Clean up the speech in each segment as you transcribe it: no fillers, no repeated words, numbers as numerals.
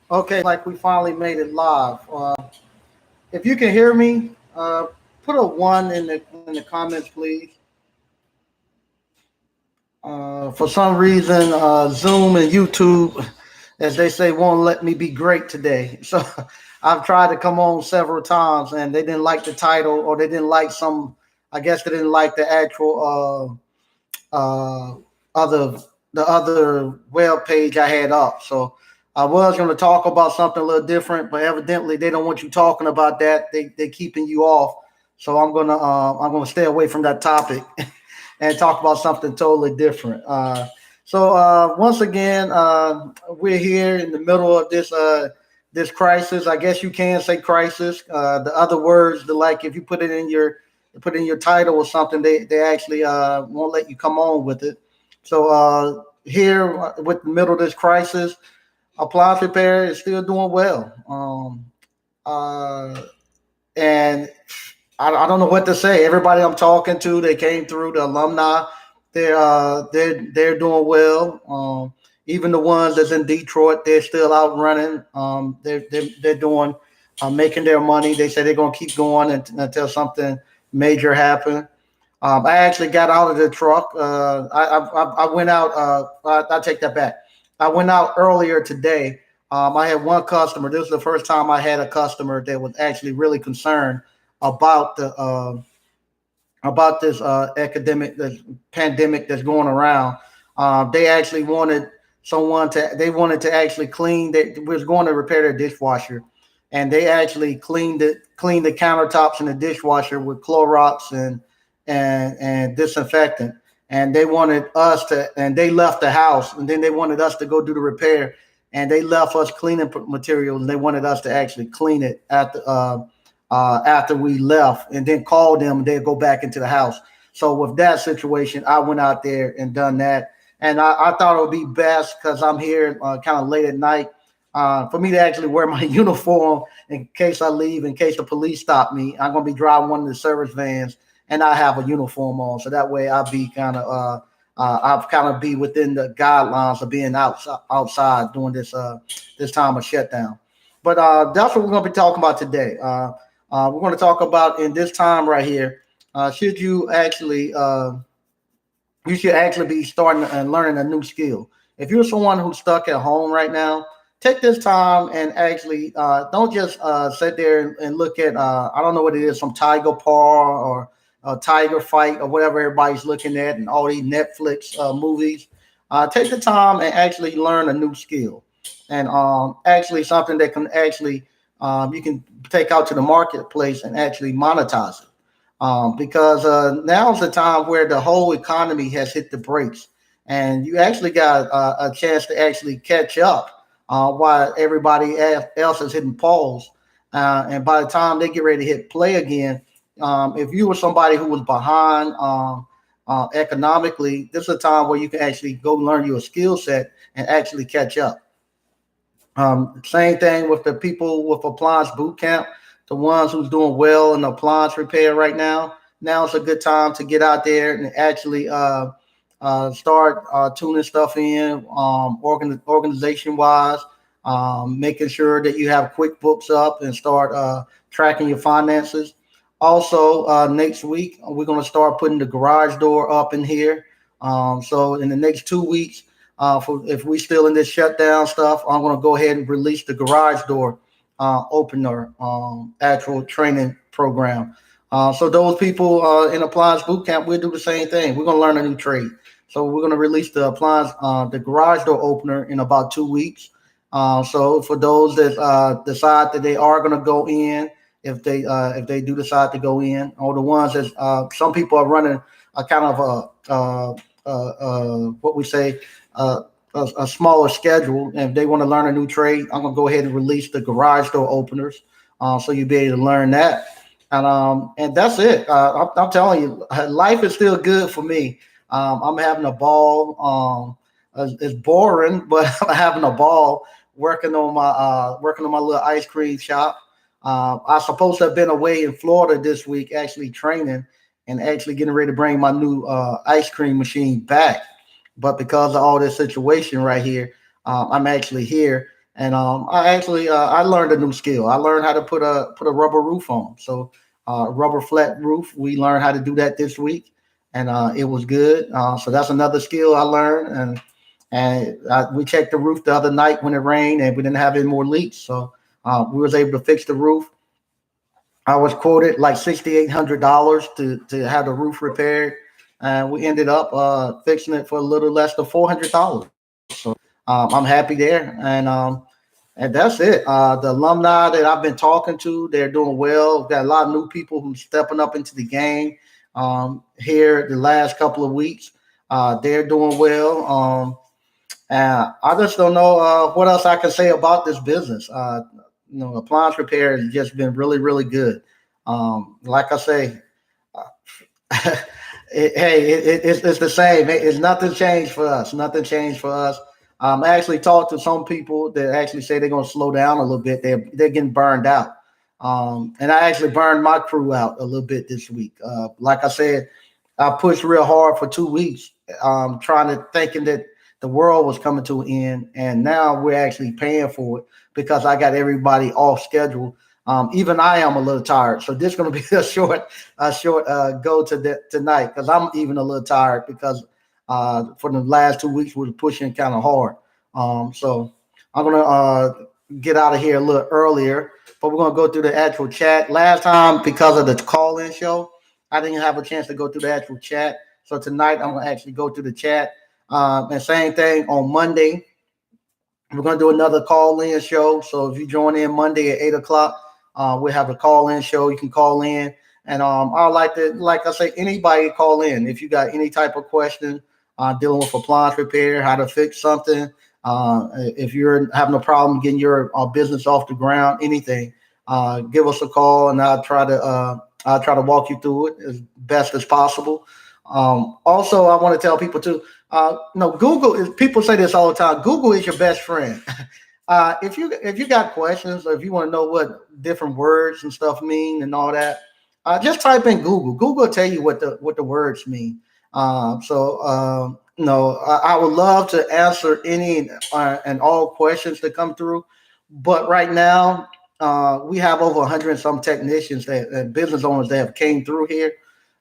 Okay, like we finally made it live. If you can hear me, put a one in the comments, please. For some reason, Zoom and YouTube, as they say, won't let me be great today. So I've tried to come on several times, and they didn't like the title, or they didn't like some. I guess they didn't like the actual other the other web page I had up. So I was going to talk about something a little different, but evidently they don't want you talking about that. They keeping you off. So I'm gonna stay away from that topic and talk about something totally different. Once again, we're here in the middle of this crisis. I guess you can say crisis. The other words, like if you put in your title or something, they actually won't let you come on with it. So here with the middle of this crisis, appliance repair is still doing well. Uh, and I don't know what to say. Everybody I'm talking to, they came through the alumni. They're doing well. Even the ones that's in Detroit, they're still out running. They're doing making their money. They say they're gonna keep going until something major happens. I actually got out of the truck. I went out. I take that back. I went out earlier today. I had one customer. This was the first time I had a customer that was actually really concerned about the about this academic this pandemic that's going around. They actually wanted someone to. They wanted to actually clean. They was going to repair their dishwasher, and they actually cleaned the countertops in the dishwasher with Clorox and disinfectant. And they wanted us to, and they left the house, and then they wanted us to go do the repair, and they left us cleaning materials, and they wanted us to actually clean it after we left, and then call them, and they'd go back into the house. So with that situation, I went out there and done that, and I thought it would be best because I'm here kind of late at night. For me to actually wear my uniform in case I leave, in case the police stop me, I'm gonna be driving one of the service vans, and I have a uniform on, so that way I'll kind of be within the guidelines of being outside during this time of shutdown. But that's what we're going to be talking about today. We're going to talk about in this time right here. Should you should actually be starting and learning a new skill. If you're someone who's stuck at home right now, take this time and actually don't just sit there and look at I don't know what it is, some tiger paw or a tiger fight or whatever everybody's looking at and all these Netflix movies. Take the time and actually learn a new skill, and actually something that can actually you can take out to the marketplace and actually monetize it. Because now's the time where the whole economy has hit the brakes, and you actually got a chance to actually catch up while everybody else is hitting pause. And by the time they get ready to hit play again, if you were somebody who was behind economically, this is a time where you can actually go learn your skill set and actually catch up. Same thing with the people with appliance boot camp, the ones who's doing well in appliance repair right now. Now it's a good time to get out there and actually start tuning stuff in, organization wise, making sure that you have QuickBooks up and start tracking your finances. Also, next week we're going to start putting the garage door up in here. So in the next 2 weeks, for if we still in this shutdown stuff, I'm going to go ahead and release the garage door opener actual training program. So those people in appliance boot camp, we'll do the same thing. We're going to learn a new trade. So we're going to release the appliance, the garage door opener in about 2 weeks. So for those that decide that they are going to go in, if they do decide to go in, or the ones that some people are running a kind of what we say a smaller schedule, and if they want to learn a new trade, I'm gonna go ahead and release the garage door openers, so you'll be able to learn that, and that's it. I'm telling you, life is still good for me. I'm having a ball. It's boring, but I'm having a ball working on my little ice cream shop. I supposed to have been away in Florida this week, actually training and actually getting ready to bring my new ice cream machine back. But because of all this situation right here, I'm actually here, And I learned a new skill. I learned how to put a rubber roof on. So rubber flat roof. We learned how to do that this week, and it was good. So that's another skill I learned. And we checked the roof the other night when it rained, and we didn't have any more leaks. So we was able to fix the roof. I was quoted like $6,800 to have the roof repaired, and we ended up fixing it for a little less than $400. So I'm happy there, and that's it. The alumni that I've been talking to, they're doing well. We've got a lot of new people who's stepping up into the game here the last couple of weeks. They're doing well. I just don't know what else I can say about this business. Appliance repair has just been really, really good. Like I say, it's the same. It's nothing changed for us. Nothing changed for us. I actually talked to some people that actually say they're going to slow down a little bit. They're getting burned out. And I actually burned my crew out a little bit this week. Like I said, I pushed real hard for 2 weeks, trying to thinking that the world was coming to an end, and now we're actually paying for it because I got everybody off schedule. Even I am a little tired, so this is going to be a short go tonight because I'm even a little tired because for the last 2 weeks we were pushing kind of hard. So I'm gonna get out of here a little earlier, but we're gonna go through the actual chat. Last time because of the call-in show, I didn't have a chance to go through the actual chat. So tonight I'm gonna actually go through the chat. And same thing on Monday. We're going to do another call-in show. So if you join in Monday at 8 o'clock, we'll have a call-in show. You can call in. And I like to, like I say, anybody call in. If you got any type of question dealing with appliance repair, how to fix something, if you're having a problem getting your business off the ground, anything, give us a call and I'll try to walk you through it as best as possible. Also, I want to tell people too. No, Google is. People say this all the time. Google is your best friend. If you got questions or if you want to know what different words and stuff mean and all that, just type in Google. Google will tell you what the words mean. I would love to answer any and all questions that come through, but right now we have over 100 and some technicians that business owners that have came through here.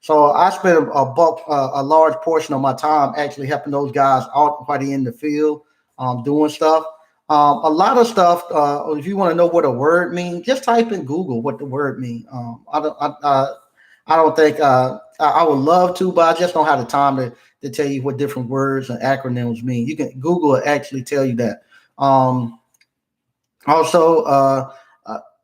So I spend a large portion of my time actually helping those guys out while they're in the field, doing stuff. A lot of stuff. If you want to know what a word means, just type in Google what the word means. I don't think I would love to, but I just don't have the time to tell you what different words and acronyms mean. You can Google will actually tell you that. Also,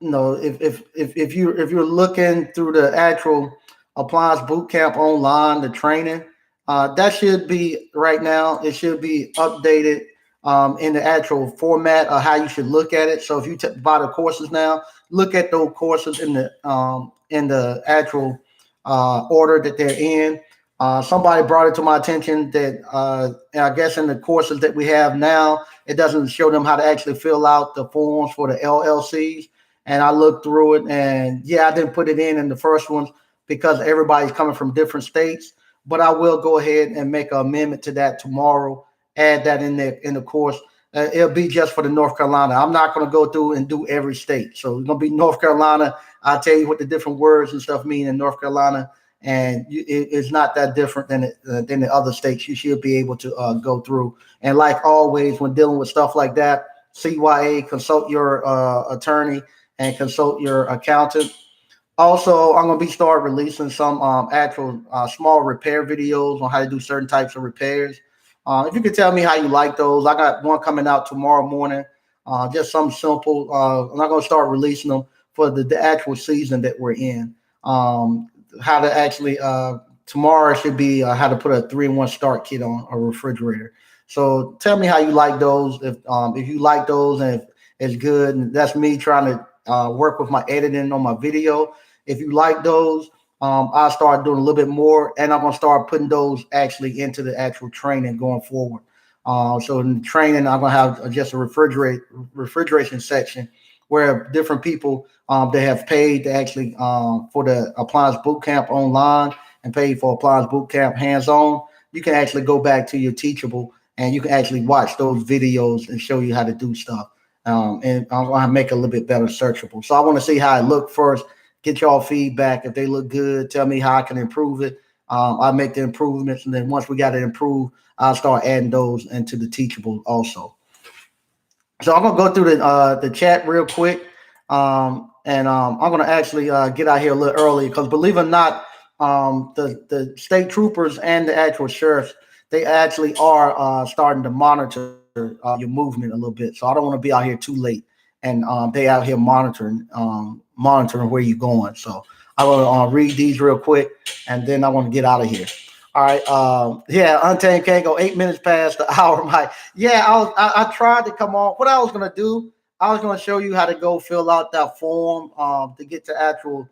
if you're looking through the actual appliance boot camp online, the training, that should be right now. It should be updated in the actual format of how you should look at it. So if you buy the courses now, look at those courses in the actual order that they're in. Somebody brought it to my attention that I guess in the courses that we have now, it doesn't show them how to actually fill out the forms for the LLCs. And I looked through it, and yeah, I didn't put it in the first ones because everybody's coming from different states. But I will go ahead and make an amendment to that tomorrow. Add that in the course. It'll be just for the North Carolina. I'm not going to go through and do every state. So it's going to be North Carolina. I'll tell you what the different words and stuff mean in North Carolina, and it's not that different than the other states. You should be able to go through. And like always, when dealing with stuff like that, CYA, consult your attorney and consult your accountant. Also, I'm going to start releasing some actual small repair videos on how to do certain types of repairs. If you could tell me how you like those, I got one coming out tomorrow morning. Just something simple. I'm not going to start releasing them for the actual season that we're in. How to actually tomorrow should be how to put a 3-in-1 start kit on a refrigerator. So tell me how you like those. If you like those and if it's good, and that's me trying to work with my editing on my video. If you like those, I'll start doing a little bit more, and I'm gonna start putting those actually into the actual training going forward. So in the training, I'm gonna have just a refrigeration section where different people they have paid to actually for the appliance boot camp online and paid for appliance boot camp hands-on. You can actually go back to your Teachable and you can actually watch those videos and show you how to do stuff. And I want to make it a little bit better searchable. So I want to see how it look first. Get y'all feedback. If they look good, tell me how I can improve it. I'll make the improvements, and then once we got it improved, I'll start adding those into the Teachable also. So I'm gonna go through the chat real quick, and I'm gonna actually get out here a little early because believe it or not, the state troopers and the actual sheriffs they actually are starting to monitor your movement a little bit. So I don't want to be out here too late, and they out here monitoring where you're going. So I want to read these real quick, and then I want to get out of here. All right. Yeah, Untamed can't go 8 minutes past the hour, Mike. Yeah, I tried to come on. What I was gonna do, I was gonna show you how to go fill out that form to get the actual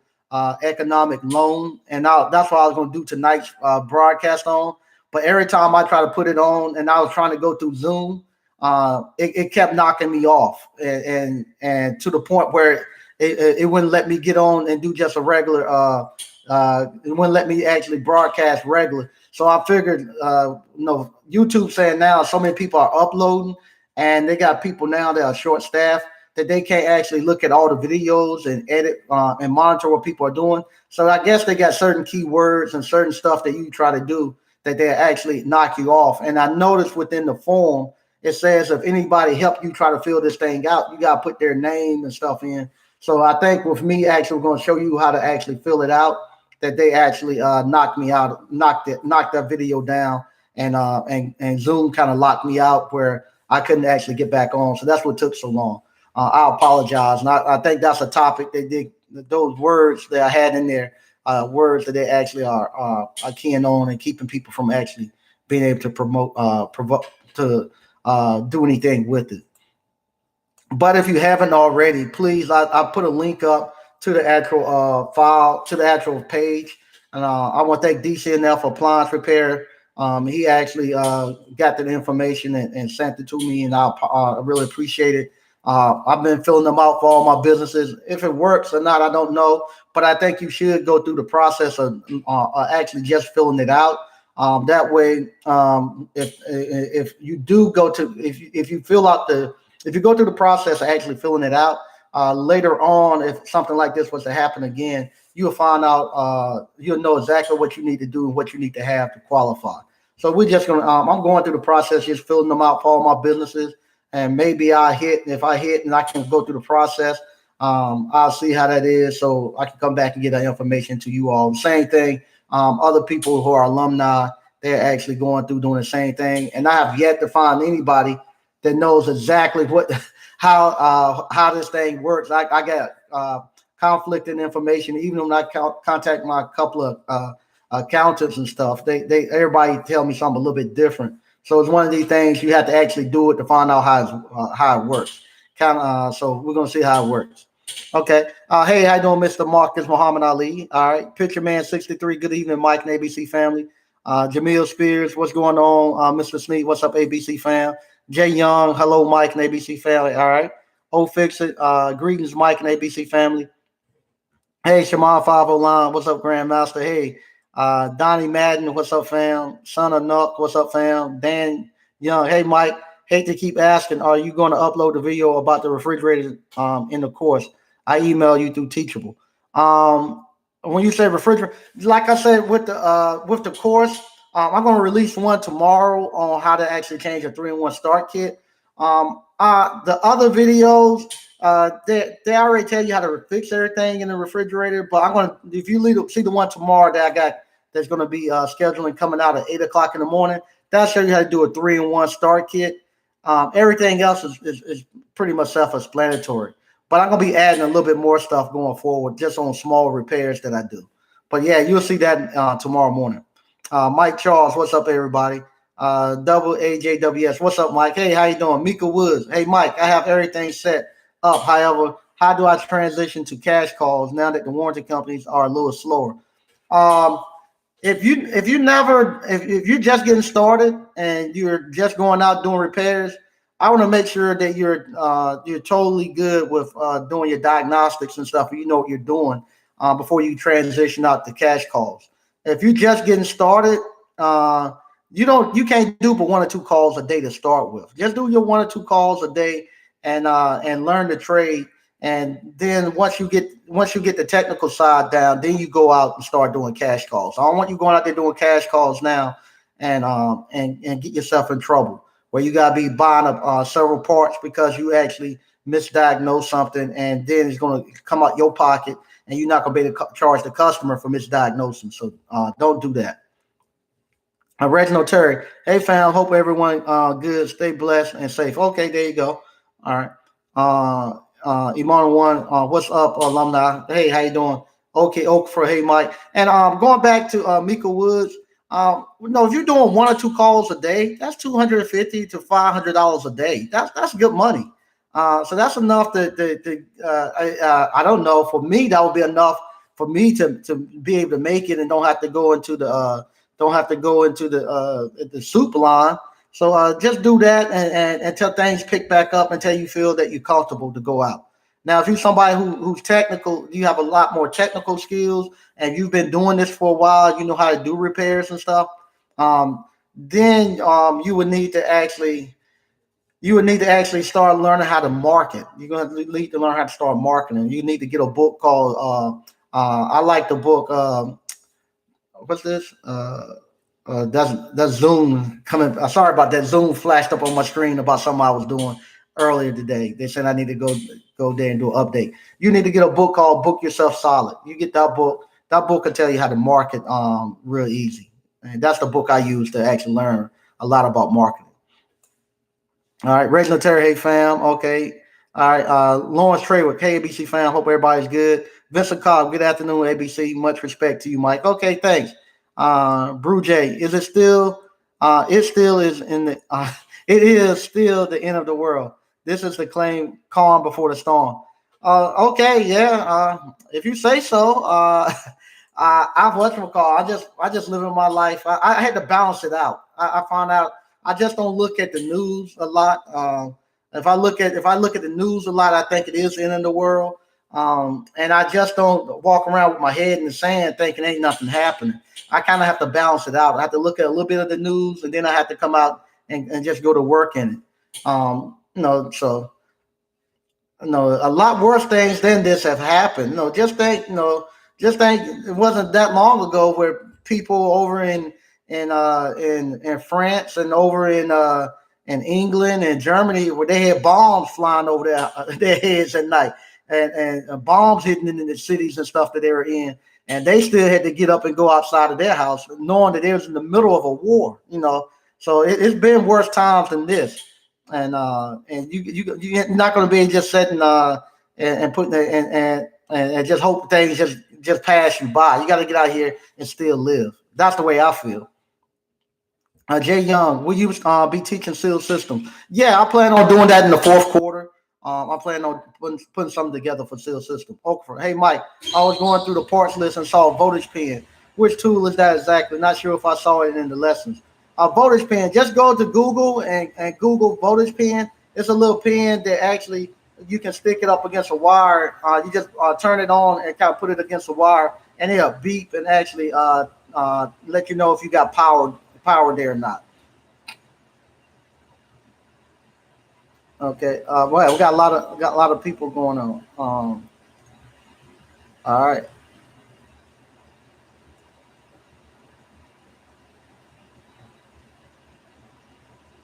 economic loan, and that's what I was gonna do tonight's broadcast on. But every time I try to put it on, and I was trying to go through Zoom, it kept knocking me off, and to the point where it wouldn't let me get on and do just a regular. It wouldn't let me actually broadcast regular. So I figured, YouTube saying now so many people are uploading, and they got people now that are short staffed that they can't actually look at all the videos and edit and monitor what people are doing. So I guess they got certain keywords and certain stuff that you try to do that they actually knock you off. And I noticed within the form it says if anybody help you try to fill this thing out, you got to put their name and stuff in. So I think with me actually going to show you how to actually fill it out, that they actually knocked me out, knocked that video down, and Zoom kind of locked me out where I couldn't actually get back on. So that's what took so long. I apologize, and I think that's a topic they did. Those words that I had in there, words that they actually are keying on and keeping people from actually being able to provoke to do anything with it. But if you haven't already, please, I put a link up to the actual file, to the actual page. And I want to thank DCNF Appliance Repair. He actually got that information and sent it to me, and I really appreciate it. I've been filling them out for all my businesses. If it works or not, I don't know. But I think you should go through the process of actually just filling it out. That way, if you do go to if you fill out if you go through the process of actually filling it out, later on, if something like this was to happen again, you'll find out, you'll know exactly what you need to do and what you need to have to qualify. So we're just gonna, I'm going through the process, just filling them out for all my businesses, and maybe if I hit and I can go through the process, I'll see how that is, so I can come back and get that information to you all. Same thing, other people who are alumni, they're actually going through doing the same thing, and I have yet to find anybody that knows exactly how this thing works. I got conflicting information. Even when I contact my couple of accountants and stuff, they everybody tell me something a little bit different. So it's one of these things you have to actually do it to find out how it works. So we're gonna see how it works. Okay. Hey, how you doing, Mr. Marcus Muhammad Ali? All right. Picture Man 63. Good evening, Mike and ABC family. Jamil Spears, what's going on? Mr. Sneak, what's up, ABC fam? Jay Young, hello, Mike and ABC family. All right. Oh, fix it. Greetings, Mike and ABC family. Hey, Shimon 509, what's up, Grandmaster? Hey, Donnie Madden, what's up, fam? Son of Nuck, what's up, fam? Dan Young, hey, Mike. Hate to keep asking, are you going to upload the video about the refrigerator in the course? I email you through Teachable. When you say refrigerator, like I said with the course, I'm going to release one tomorrow on how to actually change a 3-in-1 start kit. The other videos, they already tell you how to fix everything in the refrigerator. But I'm going to, if you see the one tomorrow that I got, that's going to be scheduling coming out at 8:00 in the morning. That'll show you how to do a 3-in-1 start kit. Everything else is pretty much self-explanatory. But I'm going to be adding a little bit more stuff going forward, just on small repairs that I do. But yeah, you'll see that tomorrow morning. Mike Charles, what's up, everybody? Double AJWS, what's up, Mike? Hey, how you doing? Mika Woods, hey, Mike, I have everything set up. However, how do I transition to cash calls now that the warranty companies are a little slower? If you're just getting started and you're just going out doing repairs, I want to make sure that you're totally good with doing your diagnostics and stuff. You know what you're doing before you transition out to cash calls. If you're just getting started, you can't do but 1 or 2 calls a day to start with. Just do your 1 or 2 calls a day, and learn the trade. And then once you get the technical side down, then you go out and start doing cash calls. I don't want you going out there doing cash calls now and get yourself in trouble where you gotta be buying up several parts because you actually misdiagnose something, and then it's going to come out your pocket, and you're not going to be able to charge the customer for misdiagnosing. So don't do that. Reginald Terry, hey fam, hope everyone good, stay blessed and safe. Okay, there you go. All right. Iman one, what's up, alumni? Hey, how you doing? Okay, Oak for hey Mike. And going back to Mika Woods, if you're doing one or two calls a day, that's $250 to $500 a day. That's good money. So that's enough I don't know. For me, that would be enough for me to be able to make it and don't have to go into the soup line. So just do that and until things pick back up, until you feel that you're comfortable to go out. Now, if you're somebody who's technical, you have a lot more technical skills, and you've been doing this for a while, you know how to do repairs and stuff. Then you would need to actually start learning how to market. You're going to need to learn how to start marketing. You need to get a book called. I like the book. What's this? That's Zoom coming. Sorry about that. Zoom flashed up on my screen about something I was doing earlier today. They said I need to go there and do an update. You need to get a book called Book Yourself Solid. You get that book. That book can tell you how to market real easy. And that's the book I use to actually learn a lot about marketing. All right, Reginald Terry, hey fam. Okay. All right, Lawrence Treywick, hey ABC fam. Hope everybody's good. Vincent Cobb, good afternoon, ABC. Much respect to you, Mike. Okay, thanks. Brew J, is it still? It still is in the. It is still the end of the world. This is the claim, calm before the storm. Okay, yeah. If you say so. I've whatchamacall. I just live in my life. I had to balance it out. I found out I just don't look at the news a lot. If I look at the news a lot, I think it is the end of the world. And I just don't walk around with my head in the sand thinking ain't nothing happening. I kind of have to balance it out. I have to look at a little bit of the news, and then I have to come out and just go to work in it. So a lot worse things than this have happened. Just think it wasn't that long ago where people over in France and over in England and Germany, where they had bombs flying over their heads at night, and bombs hitting in the cities and stuff that they were in, and they still had to get up and go outside of their house, knowing that they was in the middle of a war. So it's been worse times than this, and you're not going to be just sitting and putting and just hope things just pass you by. You got to get out here and still live. That's the way I feel. Jay Young, will you be teaching SEAL systems? Yeah, I plan on doing that in the fourth quarter. I plan on putting something together for SEAL system. Okra, hey Mike, I was going through the parts list and saw a voltage pen. Which tool is that exactly? Not sure if I saw it in the lessons. Voltage pen, just go to Google and Google voltage pen. It's a little pen that actually you can stick it up against a wire. You just turn it on and kind of put it against the wire, and it'll beep and actually let you know if you got power there or not. Okay. Well, we got a lot of people going on. All right.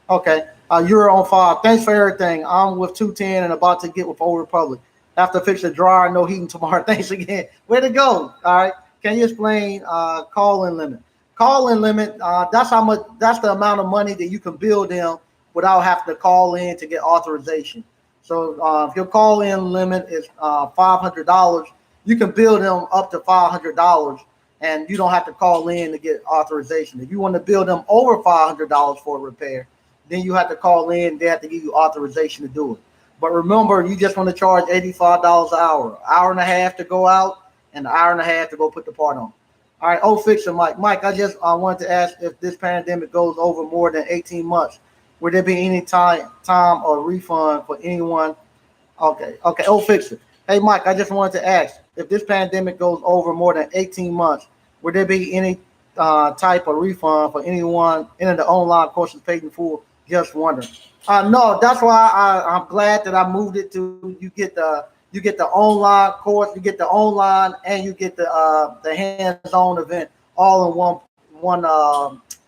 Okay. You're on fire. Thanks for everything. I'm with 210 and about to get with Old Republic. After fix the dryer, no heating tomorrow. Thanks again. Way to go. All right. Can you explain call-in limit? Call-in limit, that's how much. That's the amount of money that you can bill them without having to call in to get authorization. So if your call-in limit is $500, you can bill them up to $500, and you don't have to call in to get authorization. If you want to bill them over $500 for a repair, then you have to call in. They have to give you authorization to do it. But remember, you just want to charge $85 an hour and a half to go out, and an hour and a half to go put the part on. All right, fix it, Mike. Mike, I wanted to ask if this pandemic goes over more than 18 months, would there be any time or refund for anyone? Okay, fix it. Hey, Mike, I just wanted to ask if this pandemic goes over more than 18 months, would there be any type of refund for anyone in the online courses paid in full? Just wondering. No, that's why I'm glad that I moved it to you get the online course, you get the online, and you get the hands-on event all in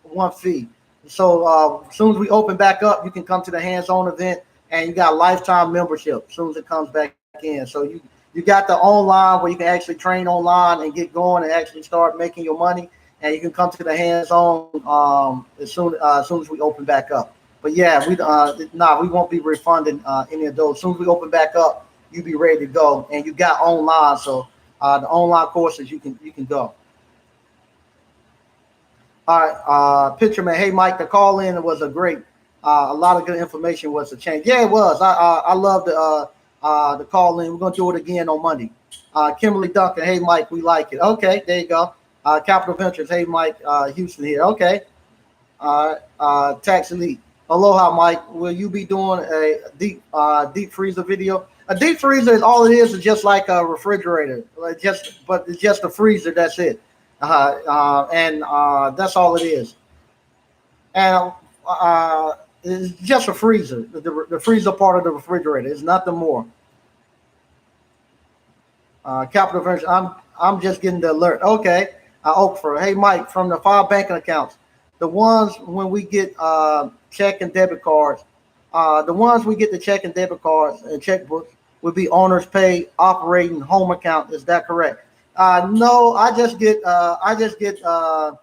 one fee. So as soon as we open back up, you can come to the hands-on event, and you got lifetime membership as soon as it comes back in. So you got the online where you can actually train online and get going and actually start making your money, and you can come to the hands-on as soon as we open back up. But yeah, we won't be refunding any of those. As soon as we open back up, you be ready to go, and you got online. So the online courses you can go. All right, picture man. Hey Mike, the call in was a great. A lot of good information was a change. Yeah, it was. I love the call in. We're gonna do it again on Monday. Kimberly Duncan. Hey Mike, we like it. Okay, there you go. Capital Ventures. Hey Mike, Houston here. Okay. Tax Elite. Aloha, Mike. Will you be doing a deep freezer video? A deep freezer is all it is just like a refrigerator, but it's just a freezer. That's it, and that's all it is. And it's just a freezer. The freezer part of the refrigerator is nothing more. Capital Ventures. I'm just getting the alert. Okay. Oakford. Hey, Mike, from the 5 banking accounts, the ones when we get check and debit cards, the ones we get the check and debit cards and checkbooks would be owner's pay operating home account. Is that correct? No, I just get a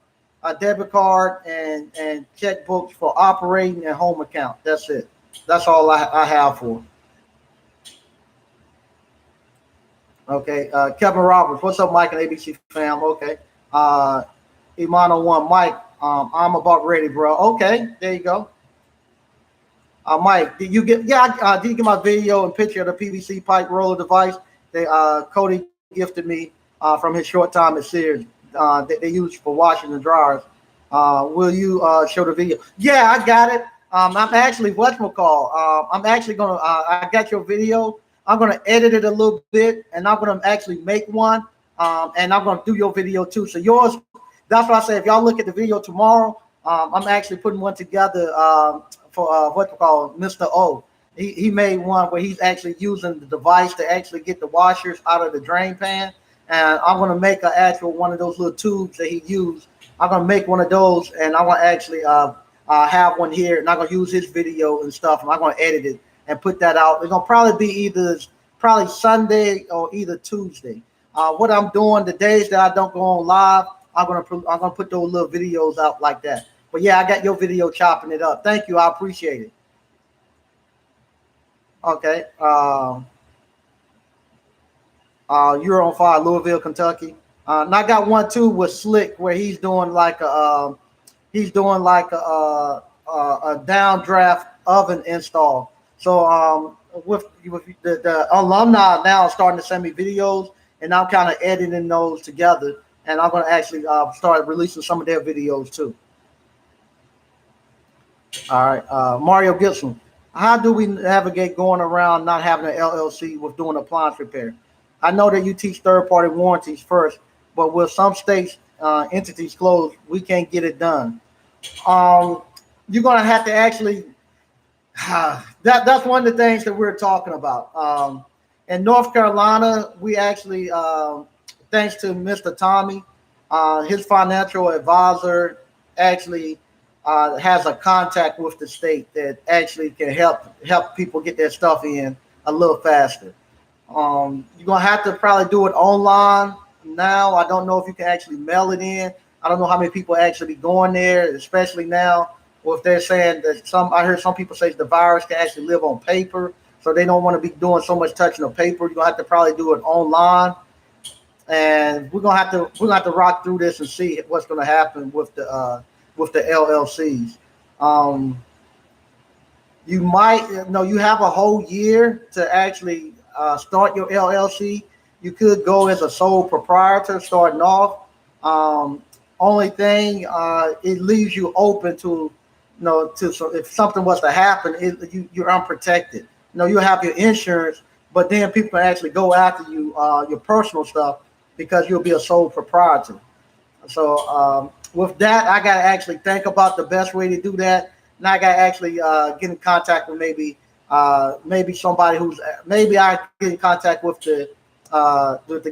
debit card and checkbooks for operating and home account. That's it. That's all I have for. Okay, Kevin Roberts. What's up, Mike and ABC fam? Okay. Imano one, Mike. I'm about ready, bro. Okay, there you go. Mike, did you get? Yeah, did you get my video and picture of the PVC pipe roller device that Cody gifted me from his short time at Sears that they use for washing the dryers? Will you show the video? Yeah, I got it. I'm actually whatchamacall. I'm actually gonna. I got your video. I'm gonna edit it a little bit, and I'm gonna actually make one. And I'm gonna do your video too. So yours. That's why I say if y'all look at the video tomorrow, I'm actually putting one together for what we call Mr. O. He made one where he's actually using the device to actually get the washers out of the drain pan. And I'm going to make an actual one of those little tubes that he used. I'm going to make one of those, and I'm going to actually have one here, and I'm going to use his video and stuff, and I'm going to edit it and put that out. It's going to probably be probably Sunday or either Tuesday. What I'm doing the days that I don't go on live, I'm gonna put those little videos out like that. But yeah, I got your video chopping it up. Thank you, I appreciate it. Okay. You're on fire, Louisville, Kentucky. And I got one too with Slick where he's doing like a downdraft oven install. So with the alumni now starting to send me videos, and I'm kind of editing those together. And I'm going to actually start releasing some of their videos too. All right. Mario Gibson, how do we navigate going around not having an LLC with doing appliance repair? I know that you teach third-party warranties first, but with some states, entities closed, we can't get it done. You're going to have to actually, that's one of the things that we're talking about. In North Carolina, we actually, thanks to Mr. Tommy, his financial advisor actually has a contact with the state that actually can help people get their stuff in a little faster. You're gonna have to probably do it online now. I don't know if you can actually mail it in. I don't know how many people actually be going there, especially now. Or if they're saying that I heard some people say the virus can actually live on paper, so they don't want to be doing so much touching of paper. You're gonna have to probably do it online. And we're gonna have to rock through this and see what's gonna happen with the LLCs. You might you have a whole year to actually start your LLC. You could go as a sole proprietor starting off. Only thing it leaves you open to so if something was to happen, you're unprotected. You have your insurance, but then people can actually go after you your personal stuff, because you'll be a sole proprietor. So with that, I got to actually think about the best way to do that. Now I got to actually get in contact with maybe somebody who's maybe I get in contact with the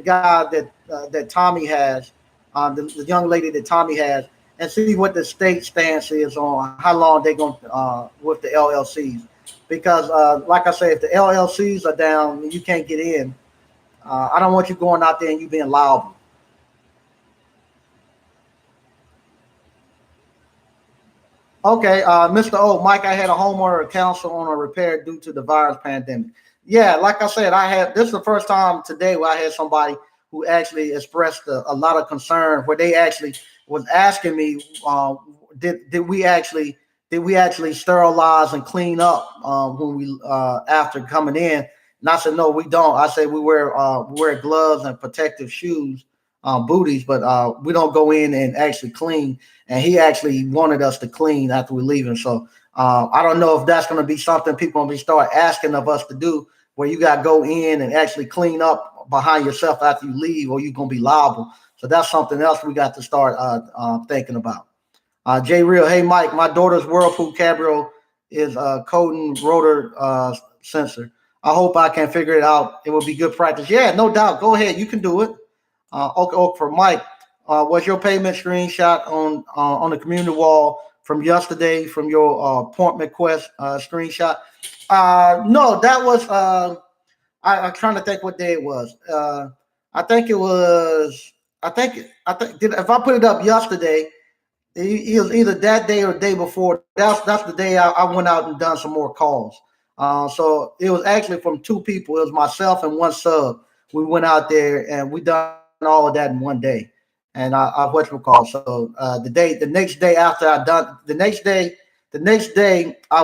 guy that Tommy has, the young lady that Tommy has, and see what the state stance is on how long they're going with the LLCs. Because, like I say, if the LLCs are down, you can't get in. I don't want you going out there and you being liable. Okay, Mr. O, Mike, I had a homeowner cancel on a repair due to the virus pandemic. Yeah, like I said, I had this is the first time today where I had somebody who actually expressed a lot of concern, where they actually was asking me, did we actually sterilize and clean up when we after coming in? And I said, no, we don't. I said we wear gloves and protective shoes, booties, but we don't go in and actually clean, and he actually wanted us to clean after we leaving. So I don't know if that's going to be something people going to be start asking of us to do, where you got to go in and actually clean up behind yourself after you leave, or you're going to be liable. So that's something else we got to start thinking about. Jay Real, hey Mike, my daughter's Whirlpool Cabrio is coding rotor sensor. I hope I can figure it out. It will be good practice. Yeah, no doubt. Go ahead, you can do it. Okay, for Mike, was your payment screenshot on the community wall from yesterday from your appointment quest screenshot? No, that was I'm trying to think what day it was. I think it was. I think if I put it up yesterday, it was either that day or the day before. That's the day I went out and done some more calls. So it was actually from two people. It was myself and one sub. We went out there and we done all of that in one day. And I what you call so the next day after I done the next day I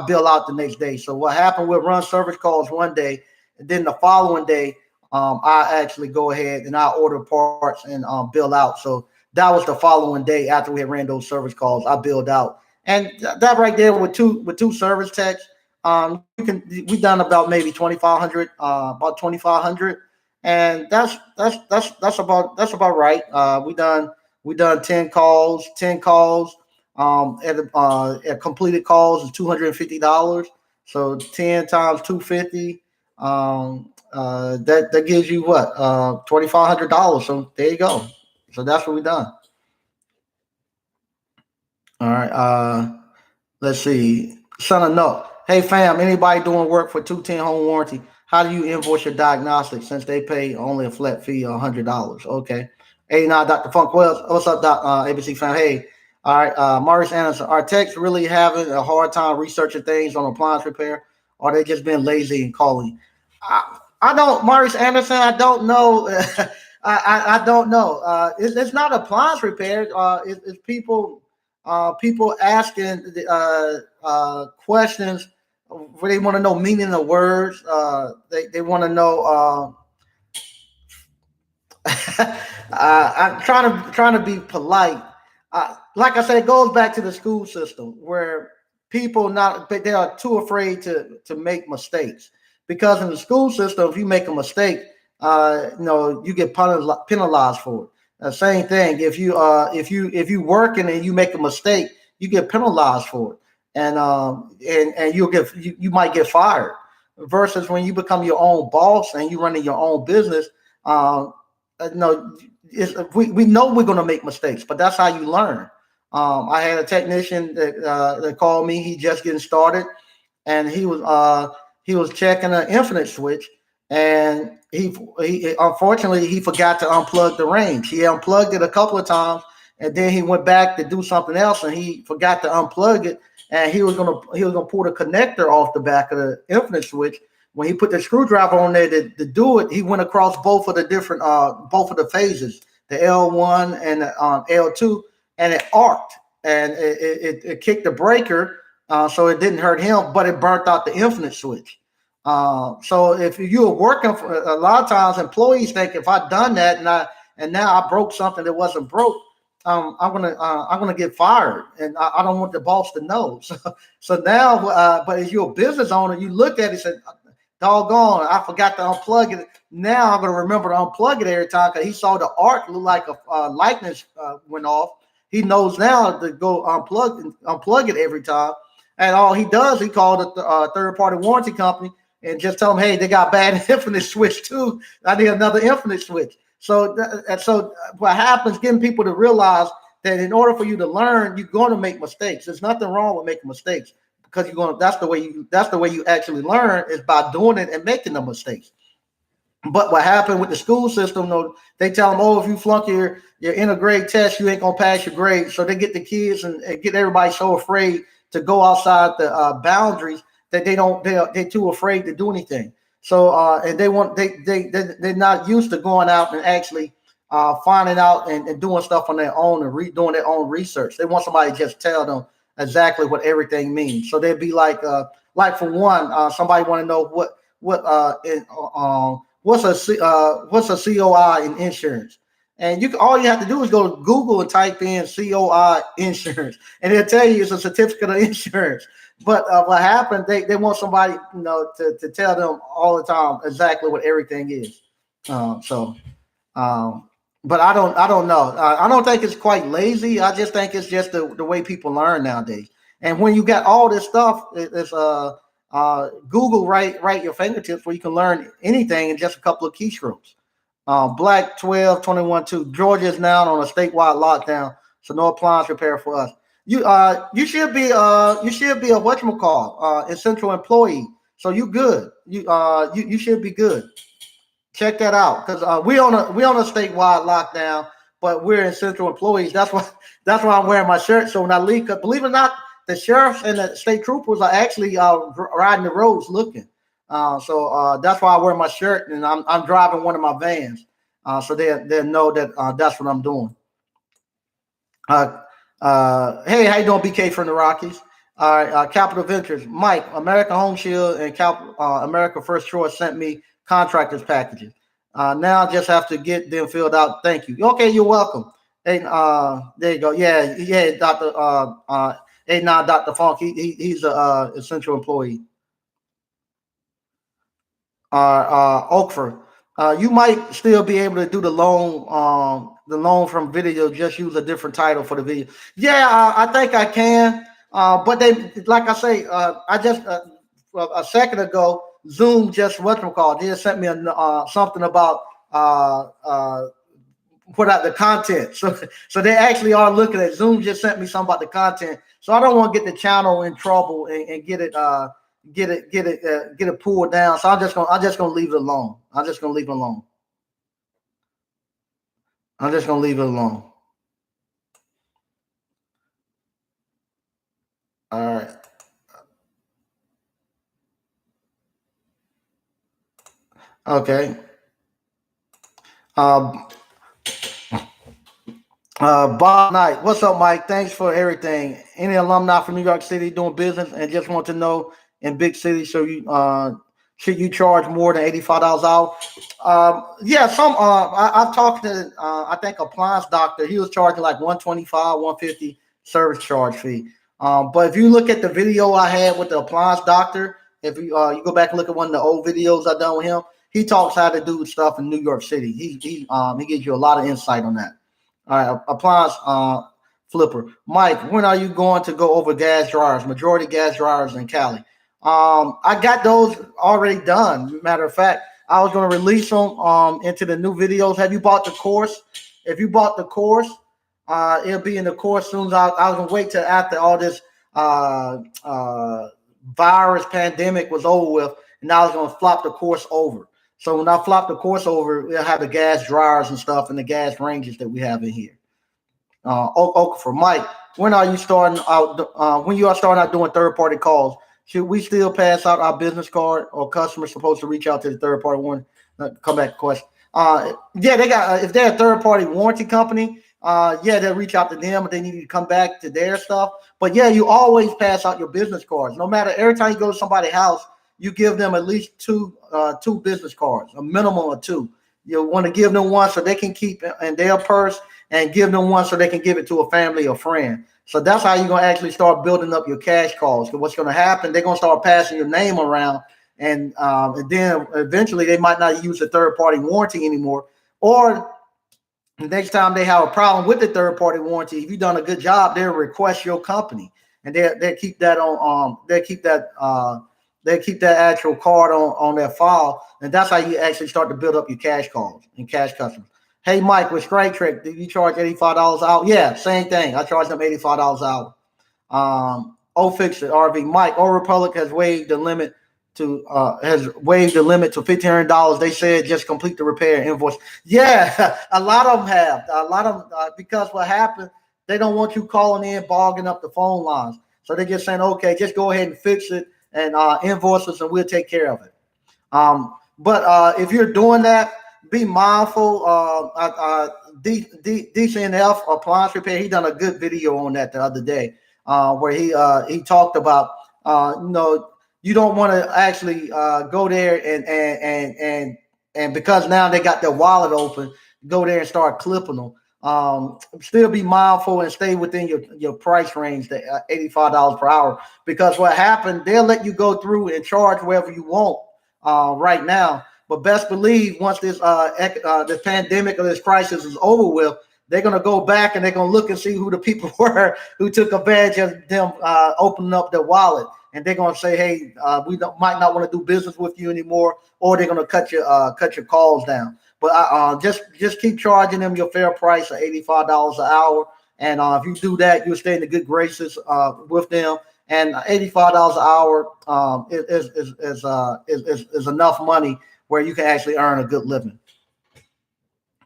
bill out the next day. So what happened? We'll run service calls one day, and then the following day I actually go ahead and I order parts and bill out. So that was the following day after we had ran those service calls. I billed out, and that right there with two service techs, we done about maybe 2,500, about 2,500, and that's about right. We done 10 calls. At completed calls is $250. So 10 times 250. That gives you what $2,500. So there you go. So that's what we done. All right. Let's see. Son of no. Hey fam, anybody doing work for 210 home warranty? How do you invoice your diagnostics since they pay only a flat fee of $100? Okay. Hey, now Dr. Funk, what's up, ABC fam? Hey, all right. Maurice Anderson, are techs really having a hard time researching things on appliance repair, or they just been lazy and calling? I don't, Maurice Anderson. I don't know. I don't know. It's not appliance repair. It's people asking questions where they want to know meaning of words. They want to know. I'm trying to be polite. Like I said, it goes back to the school system where people not they are too afraid to make mistakes, because in the school system, if you make a mistake, you get penalized for it. Same thing. If you working and you make a mistake, you get penalized for it, and you might get fired. Versus when you become your own boss and you running your own business, uh, no, we know we're going to make mistakes, but that's how you learn. I had a technician that called me. He just getting started, and he was checking an infinite switch, and he unfortunately he forgot to unplug the range. He unplugged it a couple of times, and then he went back to do something else, and he forgot to unplug it, and he was gonna pull the connector off the back of the infinite switch. When he put the screwdriver on there to do it, he went across both of the phases, the L1 and the L2, and it arced, and it kicked the breaker, so it didn't hurt him, but it burnt out the infinite switch. So if you're working for a lot of times, employees think if I done that and now I broke something that wasn't broke, I'm gonna get fired, and I don't want the boss to know. So now, but as you're a business owner, you look at it and say, doggone, I forgot to unplug it. Now I'm gonna remember to unplug it every time, because he saw the arc look like a likeness went off, He knows now to go unplug it every time. And all he does, he called a third-party warranty company and just tell them, hey, they got bad infinite switch too. I need another infinite switch. So what happens, getting people to realize that in order for you to learn, you're going to make mistakes. There's nothing wrong with making mistakes because you're going to, that's the way you actually learn is by doing it and making the mistakes. But what happened with the school system, though, they tell them, oh, if you flunk your intergrade test, you ain't going to pass your grade. So they get the kids and get everybody so afraid to go outside the boundaries that they're too afraid to do anything. So and they're not used to going out and actually finding out and doing stuff on their own and redoing their own research. They want somebody to just tell them exactly what everything means. So they'd be like for one, somebody want to know what's a COI in insurance. And all you have to do is go to Google and type in COI insurance, and it'll tell you it's a certificate of insurance. But what happened? They want somebody to tell them all the time exactly what everything is. But I don't know. I don't think it's quite lazy. I just think it's just the way people learn nowadays. And when you got all this stuff, it's Google right your fingertips where you can learn anything in just a couple of keystrokes. Black 12-21-2. Georgia is now on a statewide lockdown, so no appliance repair for us. You should be a whatchamacall, essential employee. So you good. You should be good. Check that out because we on a statewide lockdown, but we're essential employees. That's why I'm wearing my shirt. So when I leave, believe it or not, the sheriffs and the state troopers are actually riding the roads looking. So that's why I wear my shirt, and I'm driving one of my vans, so they know that that's what I'm doing. Hey, how you doing, BK from the Rockies? All right, Capital Ventures, Mike, American Home Shield and America First Choice sent me contractors packages. Now I just have to get them filled out. Thank you. Okay, you're welcome. Hey, there you go. Yeah, Dr. Dr. Funk. He's a essential employee. Oakford, you might still be able to do the loan from video. Just use a different title for the video. Yeah, I think I can. But they, like I say, I just a second ago, Zoom just they just sent me something about put out the content. So they actually are looking at Zoom. Just sent me something about the content. So I don't want to get the channel in trouble and get it pulled down. So I'm just gonna leave it alone. I'm just gonna leave it alone. All right. Okay. Bob Knight, what's up, Mike? Thanks for everything. Any alumni from New York City doing business and just want to know in big cities, so you should you charge more than $85 out? Yeah, I've talked to I think Appliance Doctor. He was charging like $125, $150 service charge fee. But if you look at the video I had with the Appliance Doctor, if you go back and look at one of the old videos I done with him, he talks how to do stuff in New York City. He gives you a lot of insight on that. All right, Appliance Flipper. Mike, when are you going to go over gas dryers? Majority gas dryers in Cali. I got those already done. Matter of fact, I was going to release them into the new videos. Have you bought the course? If you bought the course, it'll be in the course soon. I was going to wait till after all this virus pandemic was over with, and I was going to flop the course over. So when I flop the course over, we'll have the gas dryers and stuff and the gas ranges that we have in here. For Mike, when are you starting out? When you are starting out doing third-party calls, should we still pass out our business card, or customers supposed to reach out to the third-party one? Come back to question. Yeah, they got if they're a third-party warranty company, yeah, they'll reach out to them, but they need to come back to their stuff. But yeah, you always pass out your business cards. No matter, every time you go to somebody's house, you give them at least two business cards, a minimum of two. You want to give them one so they can keep it in their purse, and give them one so they can give it to a family or friend. So that's how you're going to actually start building up your cash calls. Because what's going to happen, they're going to start passing your name around, and then eventually they might not use a third-party warranty anymore. Or next time they have a problem with the third party warranty, if you've done a good job, they'll request your company, and they keep that on they keep that actual card on their file, and that's how you actually start to build up your cash calls and cash customers. Hey Mike, with Straight Trick, do you charge $85 out? Yeah, same thing. I charge them $85 out. Fix it, RV Mike. Old Republic has waived the limit to $1,500. They said just complete the repair invoice. Yeah, a lot of them have. A lot of them because what happened, they don't want you calling in, bogging up the phone lines. So they're just saying, okay, just go ahead and fix it and invoice us, and we'll take care of it. But if you're doing that, be mindful. DCNF appliance repair. He done a good video on that the other day, where he talked about you don't want to actually go there and because now they got their wallet open, go there and start clipping them. Still be mindful and stay within your price range, the $85 per hour, because what happened, they'll let you go through and charge wherever you want right now. But best believe once this pandemic or this crisis is over with, they're going to go back and they're going to look and see who the people were who took advantage of them opening up their wallet. And they're going to say, hey, might not want to do business with you anymore, or they're going to cut your calls down. But just keep charging them your fair price of $85 an hour. And if you do that, you'll stay in the good graces with them. And $85 an hour is enough money where you can actually earn a good living.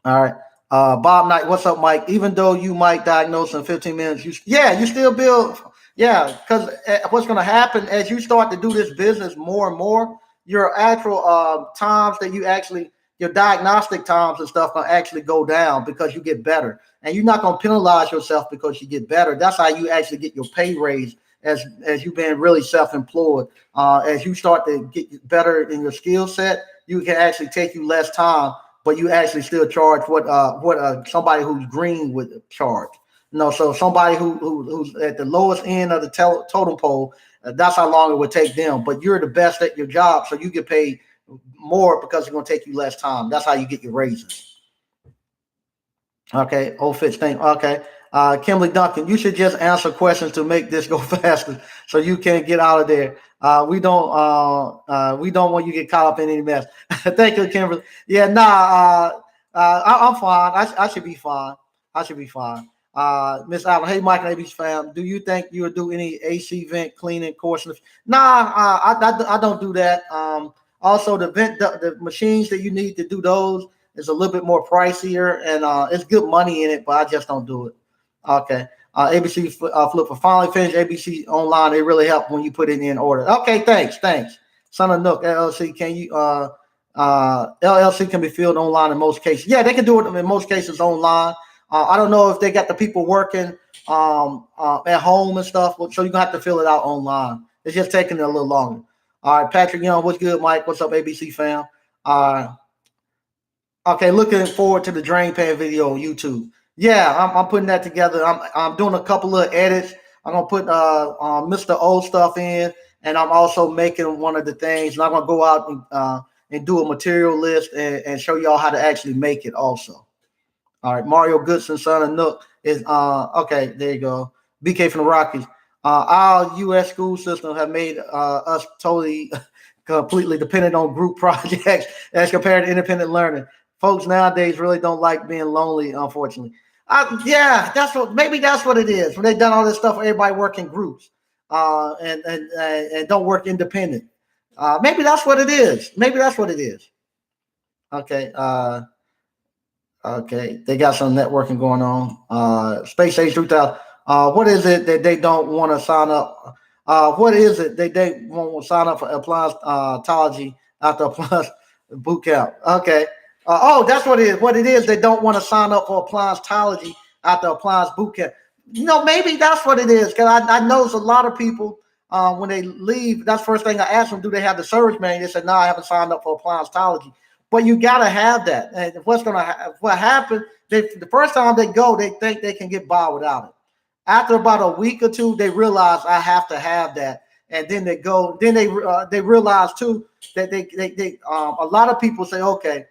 All right. Bob Knight, what's up, Mike? Even though you might diagnose in 15 minutes, you still build. Yeah, because what's going to happen as you start to do this business more and more, your actual times that you actually, your diagnostic times and stuff going to actually go down because you get better. And you're not going to penalize yourself because you get better. That's how you actually get your pay raise as you've been really self-employed. As you start to get better in your skill set, you can actually take you less time, but you actually still charge what somebody who's green would charge. So somebody who's at the lowest end of the totem pole, that's how long it would take them. But you're the best at your job, so you get paid more because it's going to take you less time. That's how you get your raises. Okay, Fitz thing. Okay. Kimberly Duncan, you should just answer questions to make this go faster so you can get out of there. We don't want you to get caught up in any mess. Thank you, Kimberly. Yeah, I'm fine. I should be fine. Miss Allen, hey, Mike and AB's fam, do you think you'll do any AC vent cleaning courses? I don't do that. Also, the machines that you need to do those is a little bit more pricier, and it's good money in it, but I just don't do it. Okay. ABC Flipper finally finished ABC online. They really help when you put it in order. Okay, thanks. Son of Nook LLC, can you LLC can be filled online in most cases. Yeah, they can do it in most cases online. I don't know if they got the people working at home and stuff, so you're gonna have to fill it out online. It's just taking it a little longer. All right, Patrick Young, what's good, Mike? What's up, ABC fam? Okay, looking forward to the drain pan video on YouTube. Yeah, I'm putting that together. I'm doing a couple of edits. I'm gonna put Mr. Old stuff in, and I'm also making one of the things. And I'm gonna go out and do a material list and show y'all how to actually make it also. All right, Mario Goodson, son of Nook is okay. There you go. BK from the Rockies. Our U.S. school system have made us totally, completely dependent on group projects as compared to independent learning. Folks nowadays really don't like being lonely, unfortunately. Yeah, that's what it is. When they've done all this stuff, everybody work in groups and don't work independent. Maybe that's what it is. Okay. Okay, they got some networking going on. Space Age 3000. What is it that they don't want to sign up? What is it that they won't sign up for appliance after appliance boot camp? Okay. That's what it is. What it is, they don't want to sign up for appliance after appliance boot camp. Maybe that's what it is. Because I know a lot of people when they leave, that's the first thing I ask them, do they have the service manual? They said, no, I haven't signed up for appliance. But you got to have that. And what happened, the first time they go, they think they can get by without it. After about a week or two, they realize I have to have that. And then they go, they realize too that they a lot of people say, okay,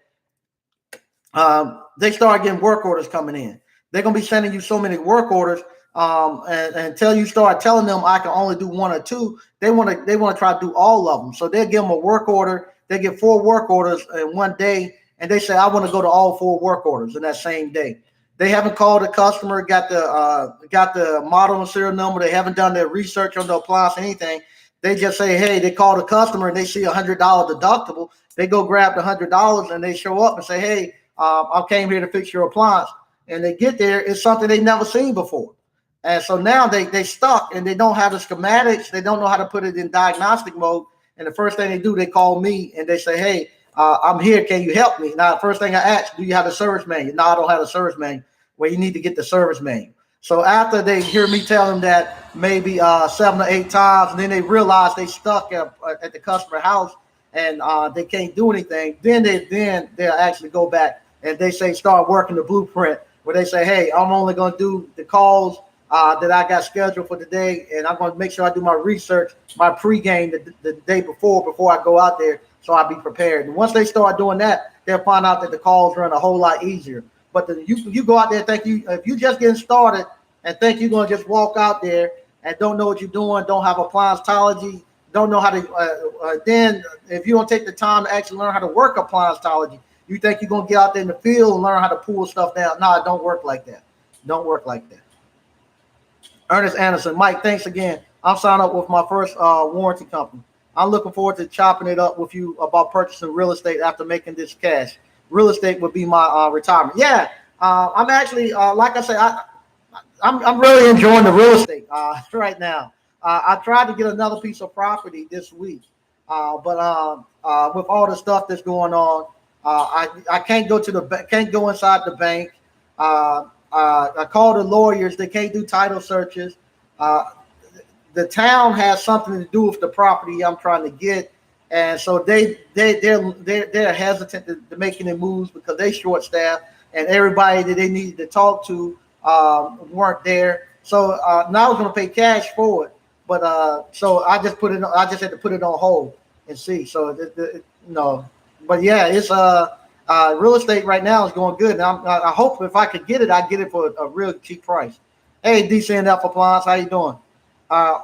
they start getting work orders coming in. They're gonna be sending you so many work orders, and until you start telling them I can only do one or two, they want to try to do all of them. So they give them a work order. They get 4 work orders in one day, and they say I want to go to all 4 work orders in that same day. They haven't called the customer, got the model and serial number. They haven't done their research on the appliance, anything. They just say, hey, they call the customer and they see $100 deductible. They go grab the $100 and they show up and say, hey, I came here to fix your appliance. And they get there, it's something they've never seen before. And so now they stuck and they don't have the schematics. They don't know how to put it in diagnostic mode. And the first thing they do, they call me and they say, hey, I'm here. Can you help me? Now, the first thing I ask, do you have the service manual? No, I don't have the service manual. Well, you need to get the service manual. So after they hear me tell them that maybe 7 or 8 times, and then they realize they stuck at the customer house and they can't do anything, then they'll actually go back and they say start working the blueprint where they say, hey, I'm only going to do the calls that I got scheduled for today, and I'm going to make sure I do my research, my pregame the day before I go out there, so I'll be prepared. And once they start doing that, they'll find out that the calls run a whole lot easier. But you go out there and if you just getting started and think you're going to just walk out there and don't know what you're doing, don't have appliancetology, don't know how to, then if you don't take the time to actually learn how to work appliancetology, you think you're going to get out there in the field and learn how to pull stuff down. No, it don't work like that. Don't work like that. Ernest Anderson, Mike, thanks again. I'm signing up with my first warranty company. I'm looking forward to chopping it up with you about purchasing real estate after making this cash. Real estate would be my retirement. Yeah, I'm actually, like I said, I'm really enjoying the real estate right now. I tried to get another piece of property this week, but with all the stuff that's going on, I can't go can't go inside the bank. I called the lawyers; they can't do title searches. The town has something to do with the property I'm trying to get, and so they're hesitant to make any moves because they short staffed and everybody that they needed to talk to weren't there. So now I was going to pay cash for it, but so I just had to put it on hold and see. So no, but yeah, it's real estate right now is going good. And I hope if I could get it, I get it for a real cheap price. Hey, DCNF Appliance, how you doing?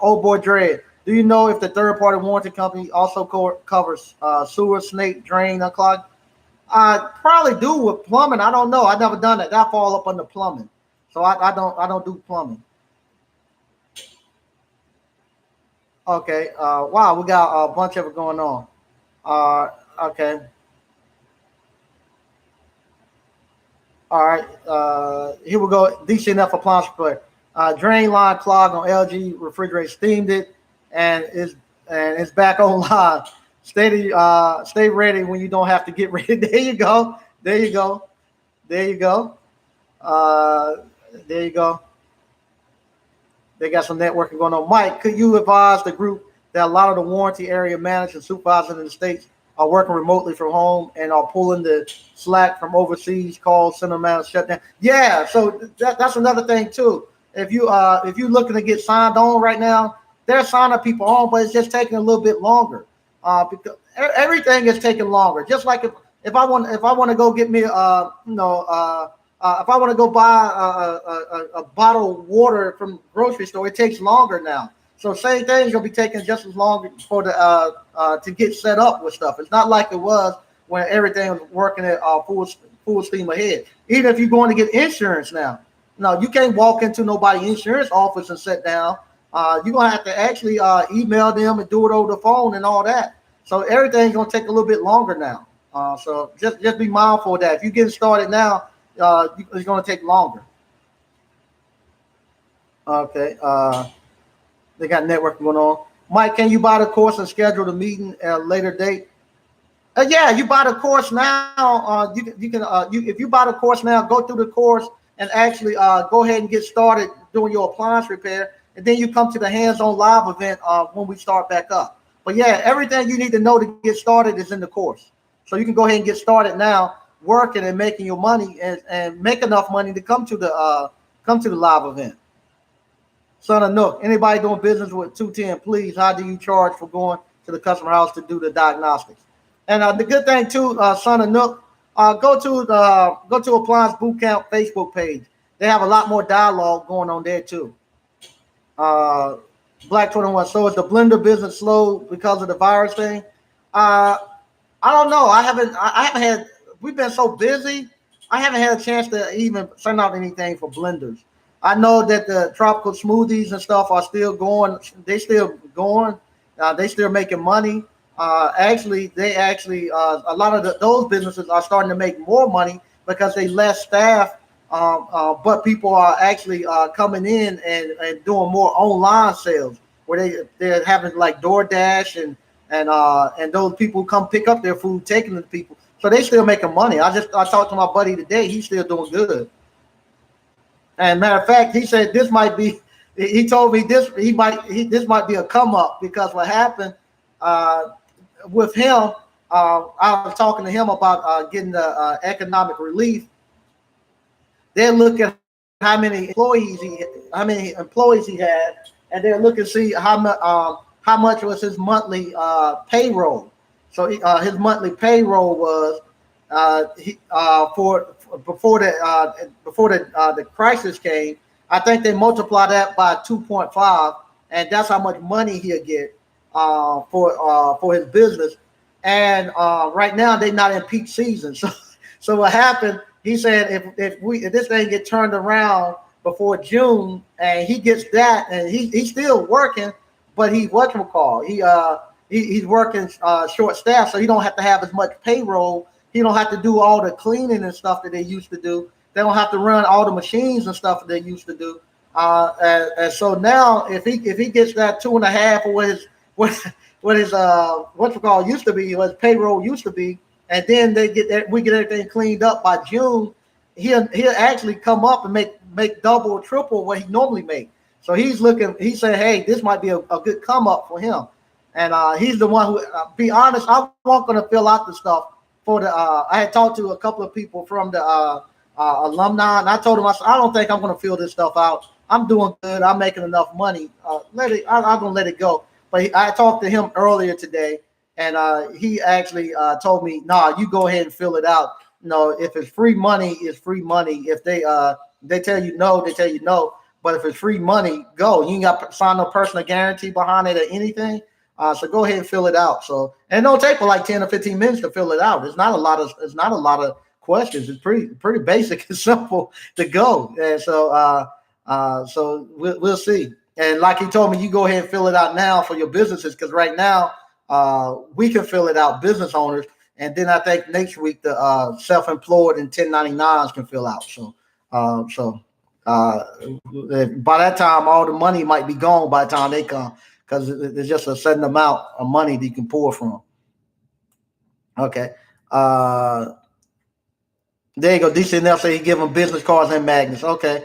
Old boy Dread, do you know if the third-party warranty company also covers sewer, snake, drain, unclog? I probably do with plumbing. I don't know. I've never done that. That fall up under plumbing, so I don't do plumbing. Okay. Wow, we got a bunch of it going on. Okay. All right. Here we go. DCNF Appliance Repair. Drain line clogged on LG refrigerator, steamed it, and it's back online. Stay ready when you don't have to get ready. There you go. There you go. There you go. There you go. They got some networking going on. Mike, could you advise the group that a lot of the warranty area managers and supervisors in the States are working remotely from home and are pulling the slack from overseas calls, center managers shut down? Yeah, so that's another thing too. If you're looking to get signed on right now, they're signing people on, but it's just taking a little bit longer. Because everything is taking longer. Just like if I want to go get me if I want to go buy a bottle of water from the grocery store, it takes longer now. So same thing's gonna be taking just as long for to get set up with stuff. It's not like it was when everything was working at full steam ahead. Even if you're going to get insurance now, no, you can't walk into nobody's insurance office and sit down. You're gonna have to actually email them and do it over the phone and all that. So everything's gonna take a little bit longer now. So just be mindful of that. If you're getting started now, it's gonna take longer. Okay. They got networking going on. Mike, can you buy the course and schedule the meeting at a later date? Yeah, you buy the course now. If you buy the course now, go through the course and actually go ahead and get started doing your appliance repair, and then you come to the hands-on live event when we start back up. But yeah, everything you need to know to get started is in the course. So you can go ahead and get started now, working and making your money and make enough money to come to the live event. Son of Nook, anybody doing business with 210, please, how do you charge for going to the customer house to do the diagnostics? And the good thing too, Son of Nook, Go to Appliance Bootcamp Facebook page. They have a lot more dialogue going on there too. Black 21. So is the blender business slow because of the virus thing? Uh, I don't know. I haven't had. We've been so busy. I haven't had a chance to even send out anything for blenders. I know that the tropical smoothies and stuff are still going. They still going. They still making money. A lot of those businesses are starting to make more money because they less staff. But people are actually coming in and doing more online sales where they're having like DoorDash and those people come pick up their food, taking it to people. So they still making money. I talked to my buddy today. He's still doing good. And matter of fact, he said this might be. He told me this might be a come up because what happened with him. I was talking to him about getting the economic relief. They're looking how many employees he had, and they're looking to see how much was his monthly payroll. So his monthly payroll was for before the crisis came. I think they multiply that by 2.5, and that's how much money he'll get for his business. And right now they're not in peak season. So what happened? He said if this thing get turned around before June and he gets that, and he's still working, but he's working short staff, so he don't have to have as much payroll. He don't have to do all the cleaning and stuff that they used to do. They don't have to run all the machines and stuff that they used to do. And so now if he gets that 2.5 or what his used to be, what his payroll used to be, and then we get everything cleaned up by June, he'll actually come up and make double or triple what he normally make. So he said, hey, this might be a good come up for him. And he's the one who, be honest, I wasn't going to fill out the stuff for the. I had talked to a couple of people from the alumni, and I told him, I said, I don't think I'm going to fill this stuff out. I'm doing good. I'm making enough money. I'm going to let it go. But I talked to him earlier today, and he actually told me, nah, you go ahead and fill it out. If it's free money, it's free money. If they tell you no, they tell you no. But if it's free money, go. You ain't got to sign no personal guarantee behind it or anything. So go ahead and fill it out. So, and it don't take but like 10 or 15 minutes to fill it out. It's not a lot of questions. It's pretty basic and simple to go. And so we'll see. And like he told me, you go ahead and fill it out now for your businesses, because right now we can fill it out, business owners, and then I think next week the self-employed and 1099s can fill out. So by that time, all the money might be gone by the time they come, because there's just a certain amount of money that you can pull from. Okay. There you go. DCNL say he give them business cards and magnets. Okay.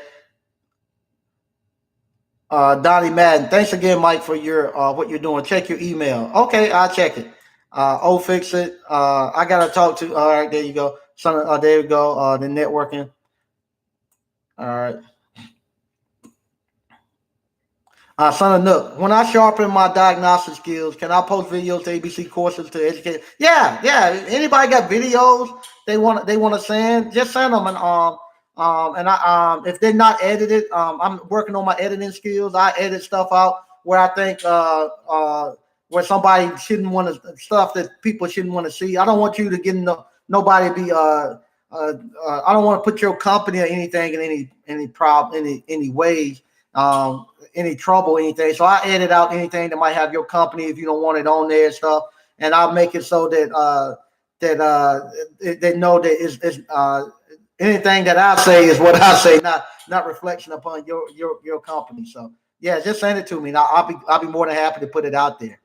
Donnie Madden, thanks again, Mike, for your what you're doing. Check your email. Okay, I'll check it. Fix it. I gotta talk to. All right, there you go. There you go. The networking. All right. Son of Nook, when I sharpen my diagnostic skills, can I post videos to ABC courses to educate? Yeah. Anybody got videos they want to send? Just send them, and I if they're not edited, I'm working on my editing skills. I edit stuff out where I think where somebody shouldn't want to, stuff that people shouldn't want to see. I don't want you to get nobody be I don't want to put your company or anything in any problem any ways. Any trouble, anything. So I edit out anything that might have your company if you don't want it on there and stuff, and I'll make it so that they know that it's anything that I say is what I say, not reflection upon your company. So yeah, just send it to me. Now I'll be more than happy to put it out there.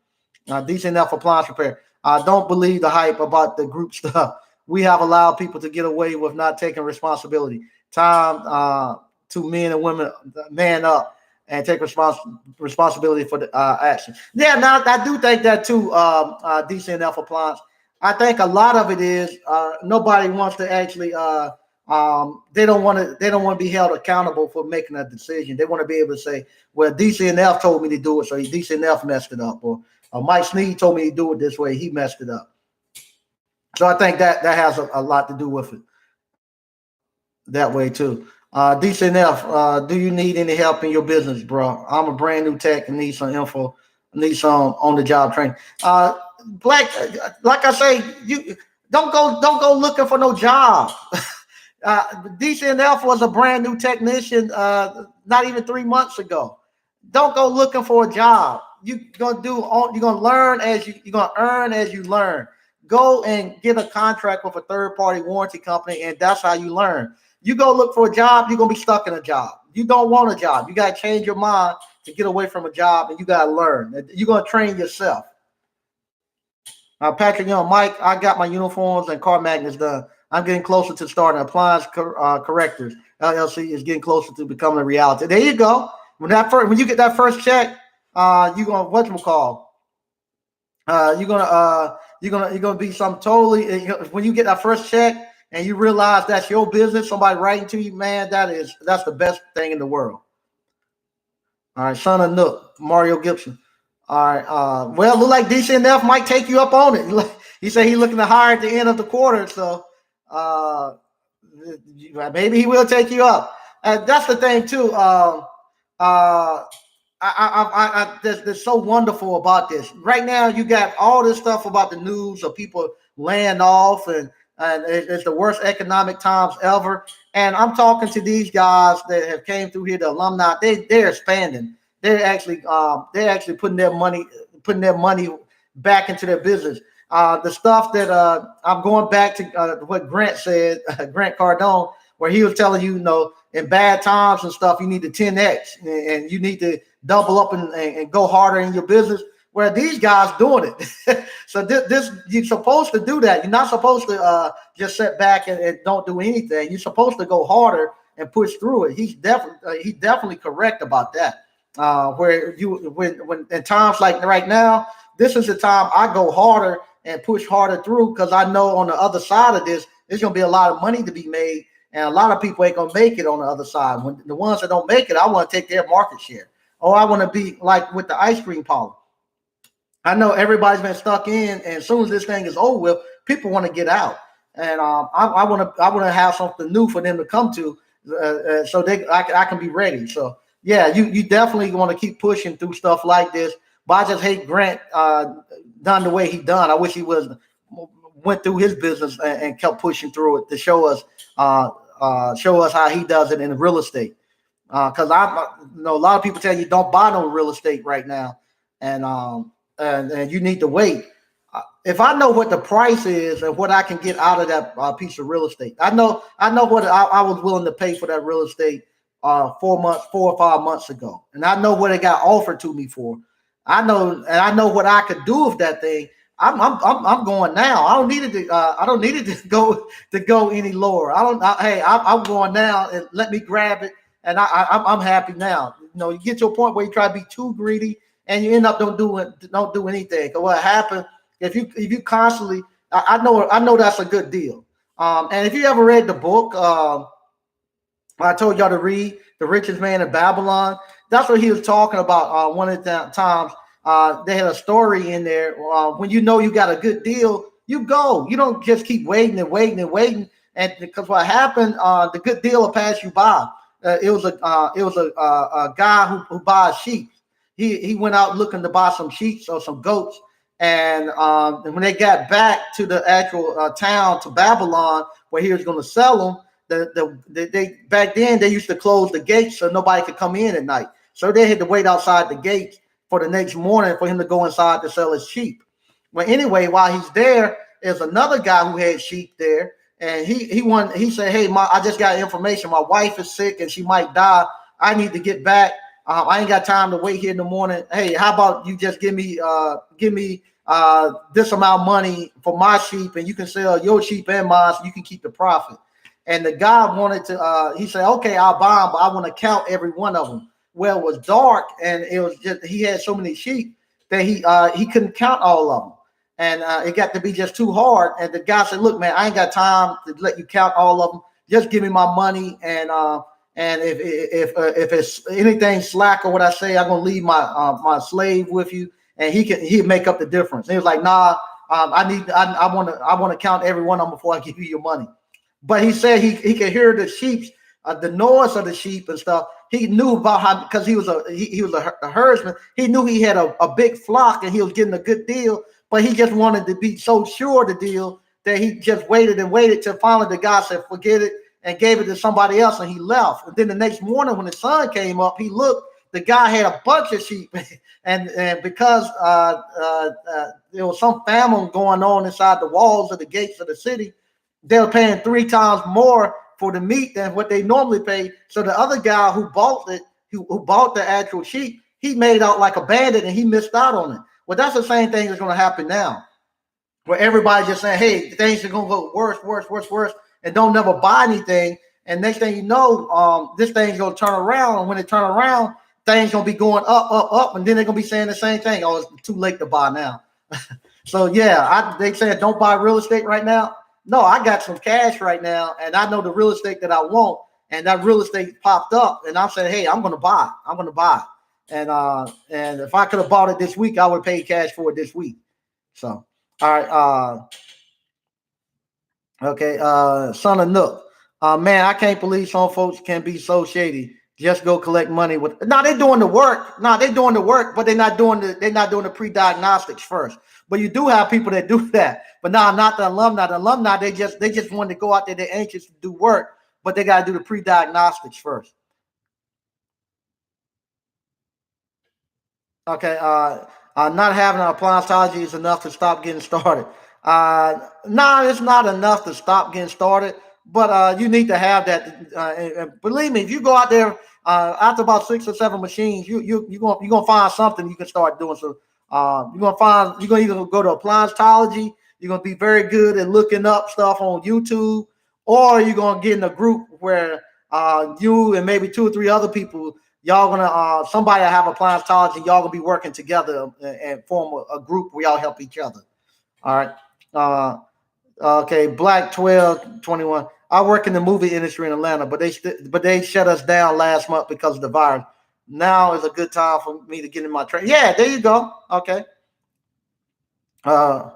Decent enough appliance repair. Don't believe the hype about the group stuff. We have allowed people to get away with not taking responsibility. Time to men and women man up and take responsibility for the action. Yeah, now I do think that too, DCNF appliance. I think a lot of it is nobody wants to actually they don't want to be held accountable for making a decision. They want to be able to say, well, DCNF told me to do it, so DCNF messed it up, or Mike Sneed told me to do it this way, he messed it up. So I think that has a lot to do with it that way too. DCNF, do you need any help in your business, bro? I'm a brand new tech and need some info, need some on the job training. Black, like I say, you don't go looking for no job. DCNF was a brand new technician, not even 3 months ago. Don't go looking for a job. You're gonna learn you're gonna earn as you learn. Go and get a contract with a third-party warranty company, and that's how you learn. You go look for a job, you're gonna be stuck in a job. You don't want a job. You gotta change your mind to get away from a job, and you gotta learn. You're gonna train yourself. Patrick Young, Mike, I got my uniforms and car magnets done. I'm getting closer to starting appliance correctors. LLC is getting closer to becoming a reality. There you go. When you get that first check, you're gonna you're gonna be some totally. When you get that first check and you realize that's your business, somebody writing to you, man, that's the best thing in the world. All right, son of Nook, Mario Gibson. All right. Well, look like DCNF might take you up on it. He said he's looking to hire at the end of the quarter, so maybe he will take you up. That's the thing too. That's so wonderful about this. Right now, you got all this stuff about the news of people laying off, and it's the worst economic times ever. And I'm talking to these guys that have came through here, the alumni. They're expanding. They're actually putting their money back into their business. The stuff that I'm going back to what Grant said, Grant Cardone, where he was telling you, in bad times and stuff, you need to 10x and you need to double up and go harder in your business. Where these guys doing it. So this you're supposed to do that. You're not supposed to just sit back and don't do anything. You're supposed to go harder and push through it. He's definitely correct about that. When in times like right now, this is the time I go harder and push harder through, because I know on the other side of this, there's gonna be a lot of money to be made, and a lot of people ain't gonna make it on the other side. When the ones that don't make it, I want to take their market share, or I want to be like with the ice cream parlor. I know everybody's been stuck in, and as soon as this thing is over with, people want to get out, and I want to have something new for them to come to, so I can be ready. So yeah, you definitely want to keep pushing through stuff like this. But I just hate Grant done the way he done. I wish he went through his business and kept pushing through it to show us how he does it in real estate. Because I know a lot of people tell you don't buy no real estate right now, and you need to wait. If I know what the price is and what I can get out of that piece of real estate, I know what I was willing to pay for that real estate 4 or 5 months ago, and I know what it got offered to me for. I know what I could do with that thing. I'm going now. I don't need it to go any lower. I'm going now, and let me grab it, and I'm happy now. You get to a point where you try to be too greedy, and you end up don't do anything. Because what happens if you constantly, I know that's a good deal. And if you ever read the book, I told y'all to read The Richest Man in Babylon. That's what he was talking about. One of the times they had a story in there. When you know you got a good deal, you go. You don't just keep waiting and waiting and waiting. And because what happened, the good deal will pass you by. It was a guy who buys sheep. He went out looking to buy some sheep or some goats. And when they got back to the actual town, to Babylon, where he was going to sell them, they back then they used to close the gates so nobody could come in at night. So they had to wait outside the gates for the next morning for him to go inside to sell his sheep. Well, anyway, while he's there, there's another guy who had sheep there, and he said, "Hey, I just got information. My wife is sick and she might die. I need to get back. I ain't got time to wait here in the morning. Hey, how about you just give me this amount of money for my sheep, and you can sell your sheep and mine, so you can keep the profit." And the guy wanted to, he said, "Okay, I'll buy them, but I want to count every one of them." Well, it was dark, and it was just, he had so many sheep that he couldn't count all of them. And it got to be just too hard. And the guy said, "Look, man, I ain't got time to let you count all of them. Just give me my money. And if it's anything slack or what I say, I'm gonna leave my slave with you, and he'd make up the difference." And he was like, "Nah, I want to count every one of them before I give you your money. But he said he could hear the sheep, the noise of the sheep and stuff. He knew about how, because he was a herdsman. He knew he had a big flock and he was getting a good deal. But he just wanted to be so sure of the deal that he just waited and waited till finally the guy said, "Forget it," and gave it to somebody else, and he left. And then the next morning when the sun came up, he looked. The guy had a bunch of sheep, and because there was some famine going on inside the walls of the gates of the city, they were paying 3 times more for the meat than what they normally pay. So the other guy who bought it, who bought the actual sheep, he made out like a bandit and he missed out on it. Well, that's the same thing that's going to happen now, where everybody's just saying, hey, things are going to go worse, and don't never buy anything. And next thing you know, this thing's going to turn around. And when it turn around, things going to be going up. And then they're going to be saying the same thing. Oh, it's too late to buy now. So, yeah, they said don't buy real estate right now. No, I got some cash right now, and I know the real estate that I want, and that real estate popped up, and I'm saying, hey, I'm going to buy it. And if I could have bought it this week, I would pay cash for it this week. So, all right. Okay. Son of Nook. Man, I can't believe some folks can be so shady. Just go collect money with. No, they're doing the work. No, they're doing the work, but they're not doing the pre-diagnostics first. But you do have people that do that. But no, not the alumni. The alumni, they just want to go out there. They're anxious to do work, but they got to do the pre-diagnostics first. Okay. Not having an appliance is enough to stop getting started. No, it's not enough to stop getting started, but you need to have that. And believe me, if you go out there after about 6 or 7 machines, you're gonna find something you can start doing. So you're gonna either go to appliancetology. You're gonna be very good at looking up stuff on YouTube, or you're gonna get in a group where you and maybe 2 or 3 other people. Y'all gonna somebody have appliancetology. Y'all gonna be working together and form a group where y'all help each other. All right. Okay. Black 1221. I work in the movie industry in Atlanta, but they shut us down last month because of the virus. Now is a good time for me to get in my training. Yeah, there you go. Okay. I'm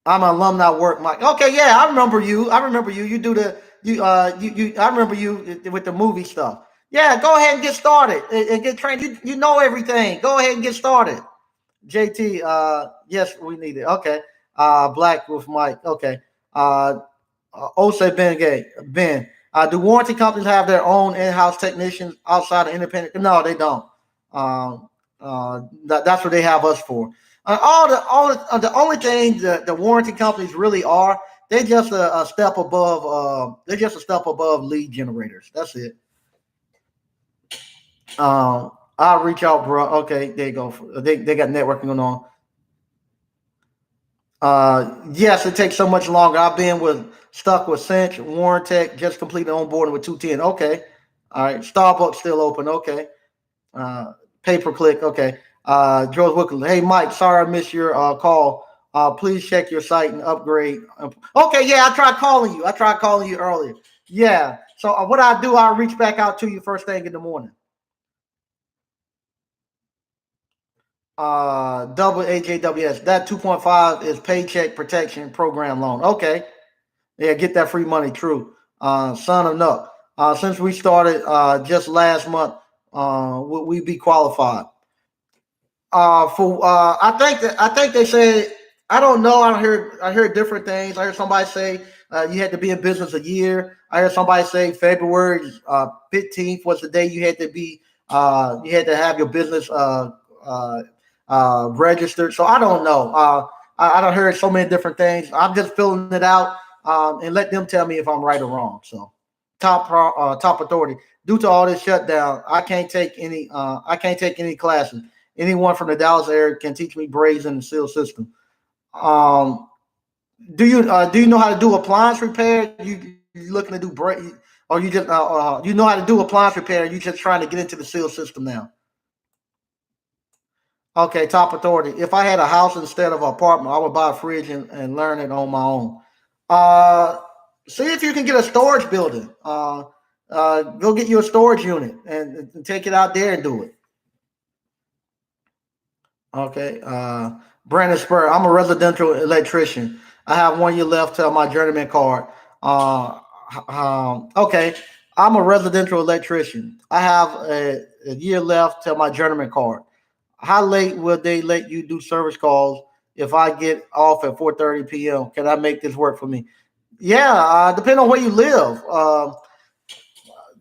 an alumni work, Mike. Okay, yeah, I remember you. You do the I remember you with the movie stuff. Yeah, go ahead and get started and get trained. You know everything. Go ahead and get started. JT, yes, we need it. Okay. Black with Mike. Okay. Ose Ben Gay. Ben. Do warranty companies have their own in-house technicians outside of independent? No, they don't. That's what they have us for. The only thing the warranty companies really are, they're just a step above. They're just a step above lead generators. That's it. I'll reach out, bro. Okay, there you go. They got networking going on. Yes, it takes so much longer. I've been stuck with Cinch, Warrantech, just completed onboarding with 210. Okay. All right. Starbucks still open. Okay. Pay per click. Okay. Joe Wickler. Hey, Mike, sorry I missed your call. Please check your site and upgrade. Okay. Yeah, I tried calling you earlier. Yeah. So what I do, I'll reach back out to you first thing in the morning. Double AJWS. That 2.5 is Paycheck Protection Program loan. Okay. Yeah, get that free money. True. Son of Nuck. Since we started just last month, would we be qualified? I think they said, I don't know. I heard different things. I heard somebody say you had to be in business a year. I heard somebody say February 15th was the day you had to have your business registered. So I don't know. I don't heard so many different things. I'm just filling it out and let them tell me if I'm right or wrong. So top authority. Due to all this shutdown, I can't take any classes. Anyone from the Dallas area can teach me brazen and seal system. Do you know how to do appliance repair? You looking to do or you just you know how to do appliance repair? You just trying to get into the seal system now? Okay, top authority. If I had a house instead of an apartment, I would buy a fridge and learn it on my own. See if you can get a storage building. Go get you a storage unit and take it out there and do it. Okay. Brandon Spur. I'm a residential electrician. I have 1 year left till my journeyman card. Uh, okay. I'm a residential electrician. I have a year left till my journeyman card. How late will they let you do service calls if I get off at 4:30 p.m.? Can I make this work for me? Yeah, depending on where you live.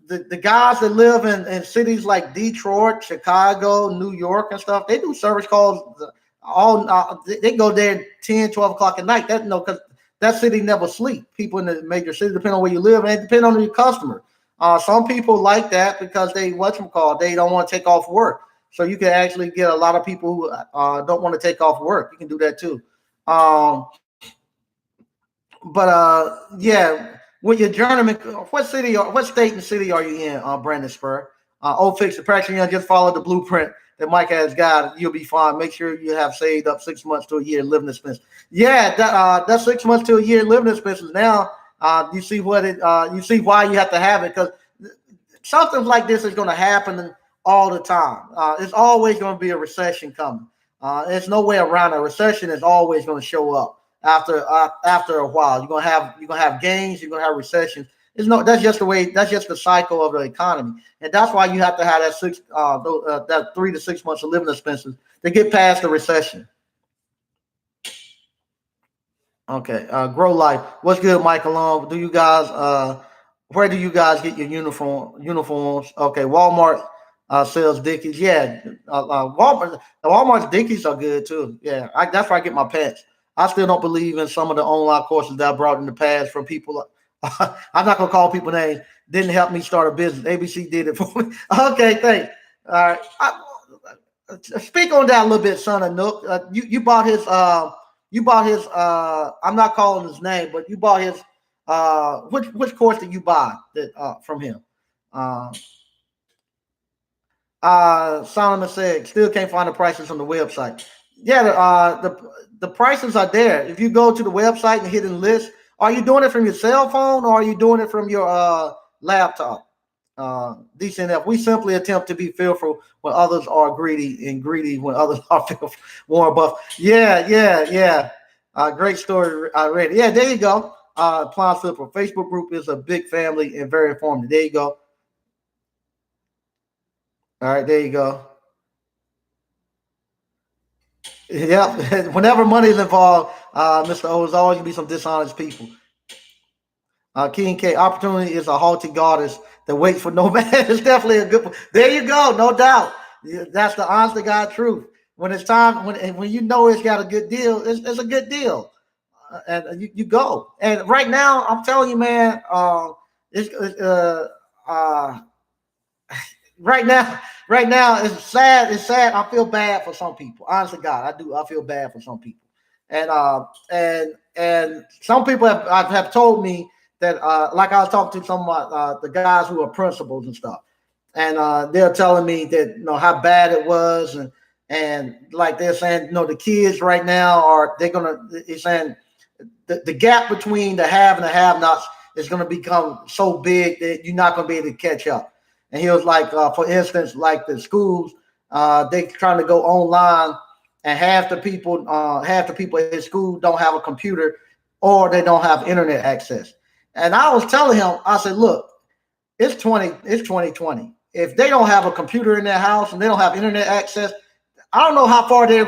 The guys that live in cities like Detroit, Chicago, New York, and stuff, they do service calls all. They go there 10, 12 o'clock at night. That no, because that city never sleep. People in the major city, depending on where you live, and it depends on your customer. Some people like that because they they don't want to take off work. So you can actually get a lot of people who don't want to take off work. You can do that too. Um, but yeah, with your journeyman, what state and city are you in, Brandon Spur? Fix the practice. Just follow the blueprint that Mike has got. You'll be fine. Make sure you have saved up 6 months to a year living expense. Yeah, that's 6 months to a year living expenses. Now, you see what it. You see why you have to have it because something like this is going to happen all the time. It's always going to be a recession coming. There's no way around it. A recession is always going to show up after a while. You're gonna have gains. You're gonna have recessions. It's no. That's just the way. That's just the cycle of the economy, and that's why you have to have that 3 to 6 months of living expenses to get past the recession. Okay, grow life. What's good, Michael? Long? Do you guys? Where do you guys get your uniforms? Okay, Walmart sells Dickies. Yeah, Walmart's Dickies are good too. Yeah, that's where I get my pants. I still don't believe in some of the online courses that I brought in the past from people. I'm not gonna call people names. Didn't help me start a business. ABC did it for me. Okay, thanks. All right. Speak on that a little bit, son of Nook. You bought his. You bought his. I'm not calling his name, but you bought his. Which course did you buy that from him? Uh, Solomon said, still can't find the prices on the website. Yeah, the prices are there. If you go to the website and hit in list, are you doing it from your cell phone or are you doing it from your laptop? DCNF, we simply attempt to be fearful when others are greedy and greedy when others are fearful. Warren Buffett. Yeah, yeah, yeah. Great story. I read it. Yeah, there you go. Applying Simple. Facebook group is a big family and very informative. There you go. All right, there you go. Yeah, whenever money is involved, Mr. O, there's always gonna be some dishonest people. King K, opportunity is a haughty goddess that waits for no man. It's definitely a good one. There you go, no doubt. Yeah, that's the honest to God truth. When it's time, when you know it's got a good deal, it's a good deal, and you go. And right now, I'm telling you, man, it's uh, right now it's sad. It's sad. I feel bad for some people. Honestly, God, I do. I feel bad for some people, and some people have told me that like I was talking to some of the guys who are principals and stuff, and they're telling me that how bad it was, and like they're saying the kids right now are they're gonna they're saying the gap between the have and the have nots is going to become so big that you're not going to be able to catch up. And he was like, for instance, like the schools, they trying to go online, and half the people at school don't have a computer, or they don't have internet access. And I was telling him, I said, look, it's 2020. If they don't have a computer in their house and they don't have internet access, I don't know how far they're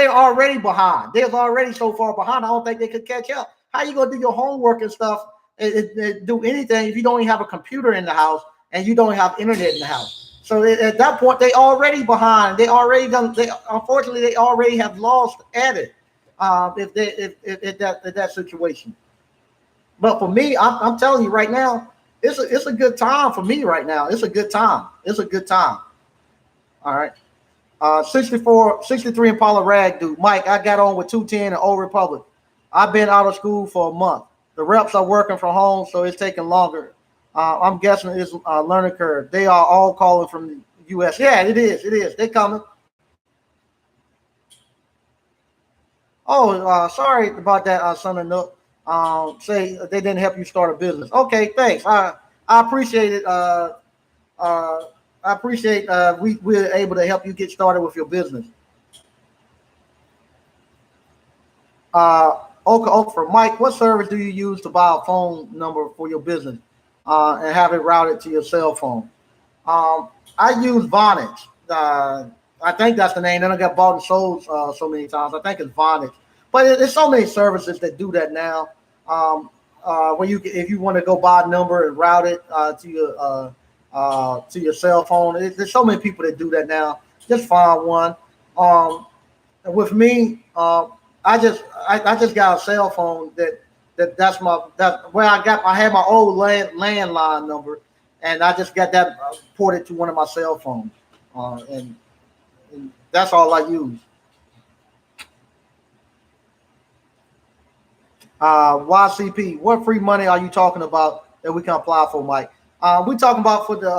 already behind. They're already so far behind. I don't think they could catch up. How you gonna do your homework and stuff and do anything if you don't even have a computer in the house and you don't have internet in the house? So at that point, they already behind. They already done. Unfortunately, they already have lost at it. If that situation. But for me, I'm telling you right now, it's a good time for me right now. It's a good time. It's a good time. All right. 63 Impala Rag dude. Mike, I got on with 210 and Old Republic. I've been out of school for a month. The reps are working from home, so it's taking longer. I'm guessing it's a learning curve. They are all calling from the U.S. Yeah, it is. It is. They're coming. Oh, sorry about that, son of Nook. Say they didn't help you start a business. Okay, thanks. I appreciate it. I appreciate we're able to help you get started with your business. Okay, for Mike, what service do you use to buy a phone number for your business and have it routed to your cell phone? I use Vonage. I think that's the name. Then I got bought and sold so many times. I think it's Vonage, but there's so many services that do that now. Where if you want to go buy a number and route it to your cell phone, there's so many people that do that now. Just find one. Um, with me, I just got a cell phone that's where I had my old landline number, and I just got that ported to one of my cell phones, and that's all I use. YCP, what free money are you talking about that we can apply for, Mike? We talking about for the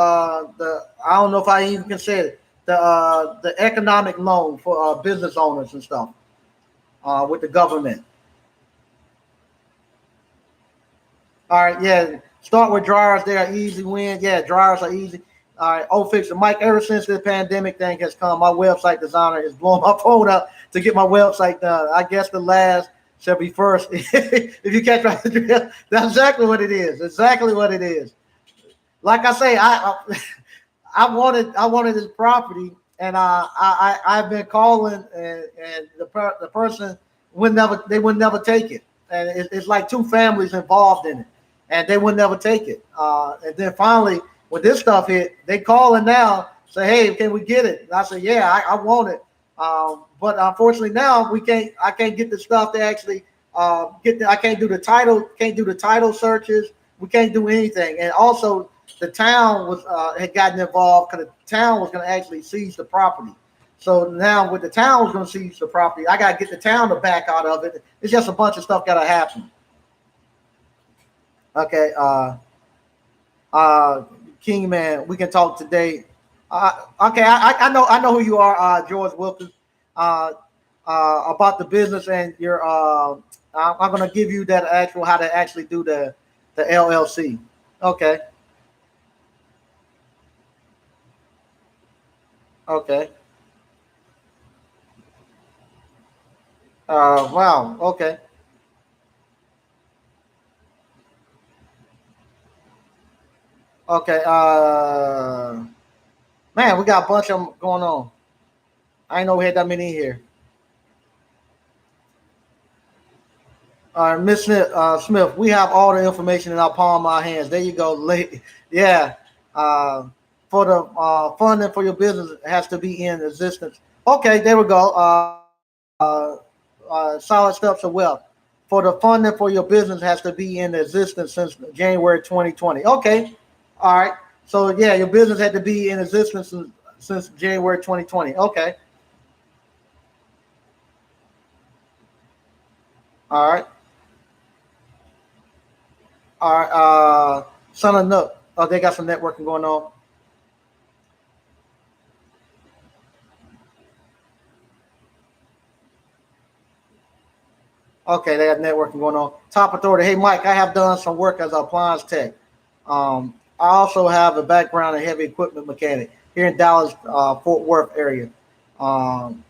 I don't know if I even can say it, the economic loan for business owners and stuff with the government. All right, yeah. Start with dryers. They are easy win. Yeah, dryers are easy. All right, fix it. Mike, ever since this pandemic thing has come, my website designer is blowing my phone up to get my website done. I guess the last shall be first. If you catch my drift, that's exactly what it is. Exactly what it is. Like I say, I wanted this property, and I've been calling, and the person would never take it, and it's like two families involved in it, and they would never take it. And then finally, when this stuff hit, they calling now, say, hey, can we get it? And I said, yeah, I want it. But unfortunately now I can't get the stuff to actually I can't do the title searches. We can't do anything. And also the town had gotten involved because the town was going to actually seize the property. So now with the town was going to seize the property, I got to get the town to back out of it. It's just a bunch of stuff got to happen. Okay. King Man, we can talk today. Okay, I know who you are, George Wilkins. About the business and your I'm gonna give you that actual how to actually do the LLC. Okay. Okay. Wow. Okay. Okay. Man, we got a bunch of them going on. I didn't know we had that many here. Miss Smith, we have all the information in our palm of our hands. There you go. Yeah. For the funding for your business has to be in existence. Okay, there we go. Solid steps of wealth. For the funding for your business has to be in existence since January 2020. Okay. All right. So, yeah, your business had to be in existence since January 2020. Okay. All right. All right. Son of Nook. Oh, they got some networking going on. Okay, they have networking going on. Top authority. Hey, Mike, I have done some work as an appliance tech. I also have a background in heavy equipment mechanic here in Dallas, Fort Worth area. Um,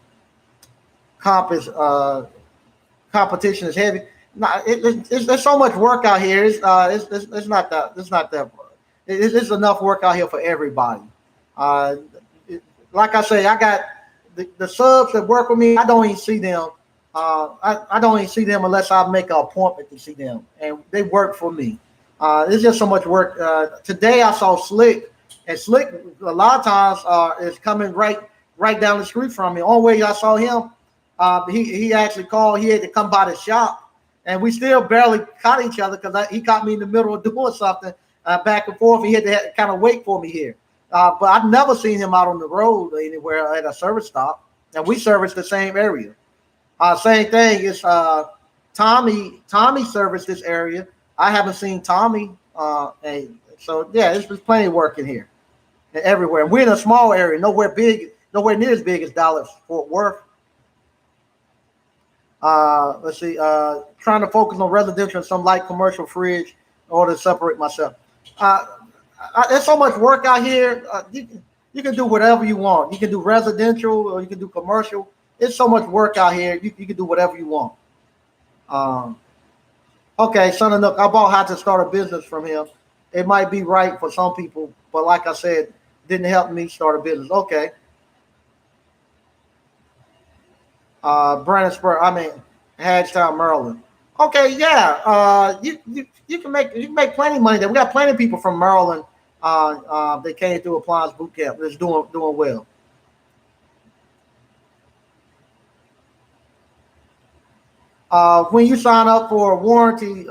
Compass competition is heavy. Nah, there's so much work out here. It's not that. It's not that. It's enough work out here for everybody. Uh, like I say, I got the subs that work with me. I don't even see them. I don't even see them unless I make an appointment to see them, and they work for me. It's just so much work. Today I saw Slick, and Slick a lot of times is coming right down the street from me. Only way I saw him, he actually called. He had to come by the shop, and we still barely caught each other because he caught me in the middle of doing something back and forth. He had to kind of wait for me here. But I've never seen him out on the road or anywhere at a service stop, and we service the same area. Same thing is Tommy serviced this area. I haven't seen Tommy, and so yeah, there's plenty of work in here and everywhere. We're in a small area, nowhere near as big as Dallas Fort Worth. Let's see. Trying to focus on residential and some light commercial fridge in order to separate myself. There's so much work out here. You can do whatever you want. You can do residential or you can do commercial. It's so much work out here. You can do whatever you want. Um, okay, Son of Nook, I bought How to Start a Business from him. It might be right for some people, but like I said, didn't help me start a business. Okay. Brandon Spur, I mean, Hagstown, Maryland. Okay, yeah. You can make plenty of money there. We got plenty of people from Maryland that came through appliance boot camp that's doing well. When you sign up for a warranty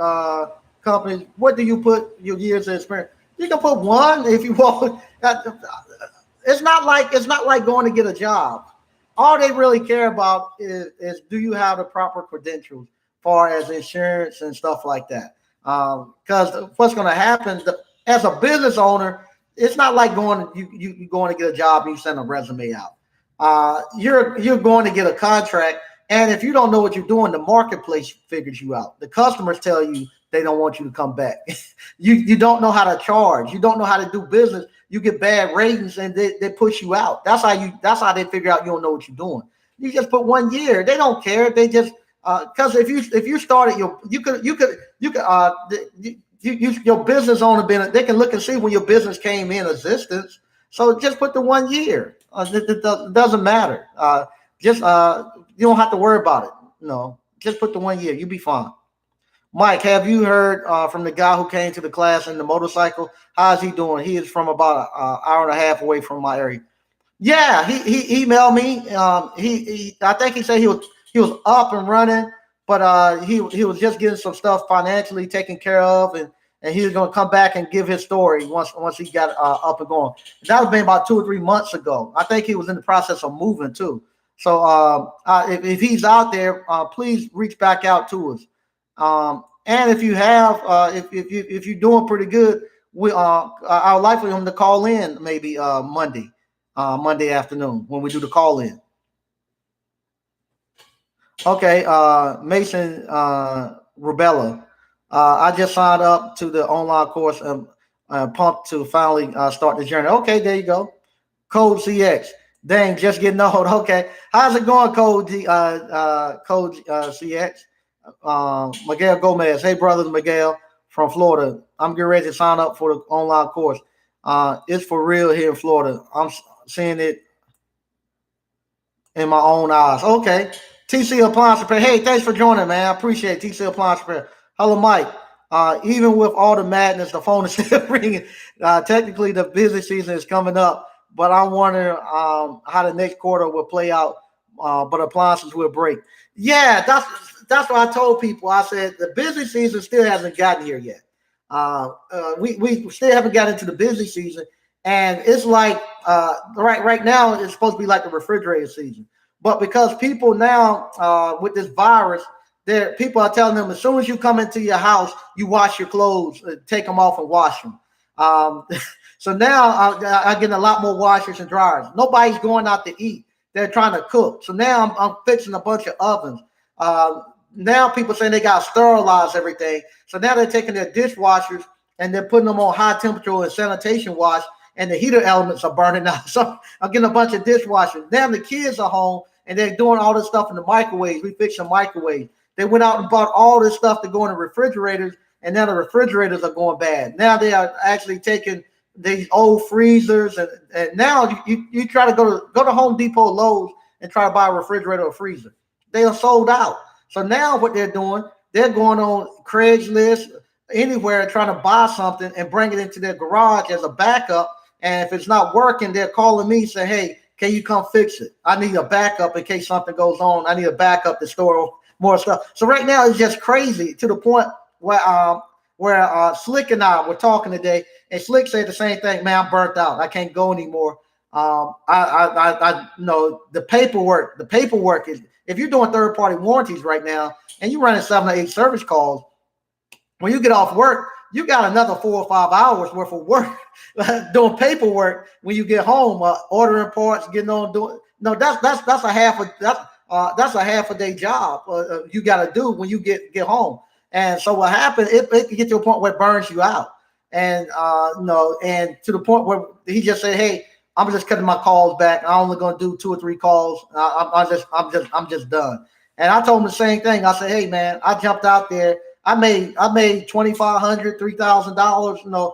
company, what do you put your years of experience? You can put one if you want. It's not like going to get a job. All they really care about is do you have the proper credentials, far as insurance and stuff like that. Because what's going to happen as a business owner, it's not like you going to get a job and you send a resume out. You're going to get a contract, and if you don't know what you're doing, the marketplace figures you out. The customers tell you they don't want you to come back. You don't know how to charge. You don't know how to do business. You get bad ratings and they push you out. That's how they figure out you don't know what you're doing. You just put 1 year. They don't care. They just because if you started your business owner been they can look and see when your business came in existence. So just put the 1 year. It doesn't matter. Just you don't have to worry about it. No, just put the 1 year. You'll be fine. Mike, have you heard from the guy who came to the class in the motorcycle? How's he doing? He is from about an hour and a half away from my area. Yeah, he emailed me. I think he said he was up and running, but he was just getting some stuff financially taken care of, and he was going to come back and give his story once he got up and going. That was been about 2 or 3 months ago. I think he was in the process of moving too. So if he's out there, please reach back out to us. And if you have, if you're doing pretty good, I would like for him to call in maybe Monday afternoon when we do the call in. Okay, Mason Rubella. I just signed up to the online course and pumped to finally start the journey. Okay, there you go. Code CX. Dang, just getting old. Okay, how's it going, Code CX? Miguel Gomez. Hey, brothers, Miguel from Florida. I'm getting ready to sign up for the online course. It's for real here in Florida. I'm seeing it in my own eyes. Okay. TC Appliance Repair. Hey, thanks for joining, man. I appreciate it. TC Appliance Repair. Hello, Mike. Even with all the madness, the phone is still ringing. Technically, the busy season is coming up, but I'm wondering how the next quarter will play out. But appliances will break. Yeah, that's what I told people. I said the busy season still hasn't gotten here yet. We still haven't got into the busy season, and it's like right now it's supposed to be like the refrigerator season. But because people now with this virus, people are telling them as soon as you come into your house, you wash your clothes, take them off and wash them. Um, so now I get a lot more washers and dryers. Nobody's going out to eat. They're trying to cook. So now I'm fixing a bunch of ovens. Uh, Now people saying they got to sterilize everything. So now they're taking their dishwashers and they're putting them on high temperature and sanitation wash, and the heater elements are burning out. So I'm getting a bunch of dishwashers. Now the kids are home and they're doing all this stuff in the microwave. We fix the microwave. They went out and bought all this stuff to go in the refrigerators, and now the refrigerators are going bad. Now they are actually taking these old freezers, and now you try to go to Home Depot, Lowe's, and try to buy a refrigerator or freezer. They are sold out. So now what they're doing, they're going on Craigslist, anywhere, trying to buy something and bring it into their garage as a backup. And if it's not working, they're calling me, say, hey, can you come fix it? I need a backup in case something goes on. I need a backup to store more stuff. So right now it's just crazy to the point where Slick and I were talking today, and Slick said the same thing. Man, I'm burnt out. I can't go anymore. I know the paperwork. The paperwork is, if you're doing third party warranties right now and you're running 7 or 8 service calls, when you get off work, you got another 4 or 5 hours worth of work doing paperwork when you get home, ordering parts, getting on doing. No, that's a that's a half a day job you got to do when you get home. And so what happened? It can get to a point where it burns you out, and and to the point where he just said, "Hey, I'm just cutting my calls back. I'm only going to do 2 or 3 calls. I'm just done." And I told him the same thing. I said, hey man, I jumped out there. I made $2,500, $3,000,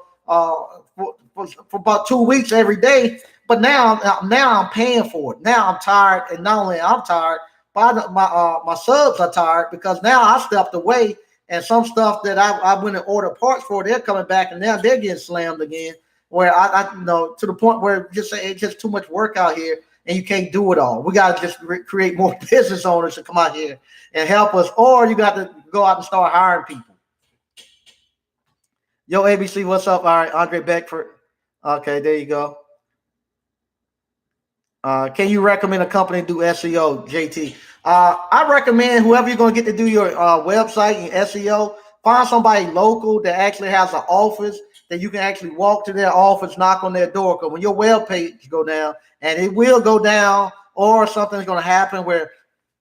for about 2 weeks every day. But now I'm paying for it. Now I'm tired, and not only I'm tired, but my subs are tired because now I stepped away, and some stuff that I went and ordered parts for, they're coming back, and now they're getting slammed again. Where I to the point where it's just too much work out here, and you can't do it all. We got to just create more business owners to come out here and help us, or you got to go out and start hiring people. Yo, ABC, what's up? All right, Andre Beckford. Okay, there you go. Can you recommend a company to do SEO, JT? I recommend whoever you're going to get to do your website and SEO, find somebody local that actually has an office that you can actually walk to their office, knock on their door. Because when your web page go down, and it will go down, or something's going to happen where,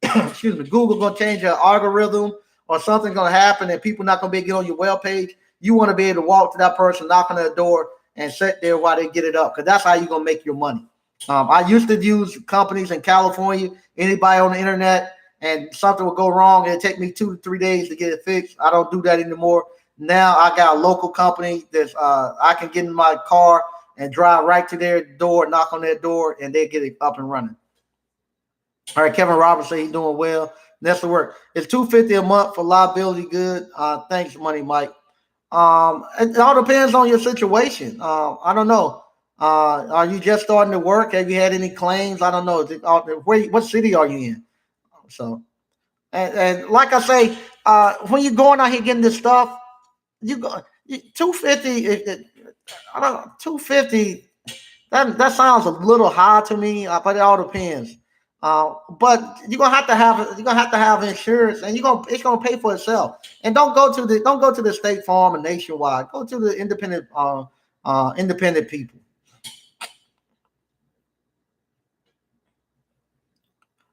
excuse me, Google going to change your algorithm, or something's going to happen and people not going to be able to get on your web page. You want to be able to walk to that person, knock on their door, and sit there while they get it up, because that's how you're going to make your money. I used to use companies in California, anybody on the internet, and something would go wrong. It'd take me 2 to 3 days to get it fixed. I don't do that anymore. Now I got a local company that's I can get in my car and drive right to their door, knock on their door, and they get it up and running. All right, Kevin Roberts say he's doing well. That's the work. It's $250 a month for liability good. Thanks, Money Mike. It all depends on your situation. I don't know. Are you just starting to work? Have you had any claims? I don't know. What city are you in? So, and like I say, when you're going out here getting this stuff, you go 250. I don't know, 250. That sounds a little high to me, but it all depends. But you're gonna have to have insurance, and it's gonna pay for itself. And don't go to the State Farm and Nationwide. Go to the independent people.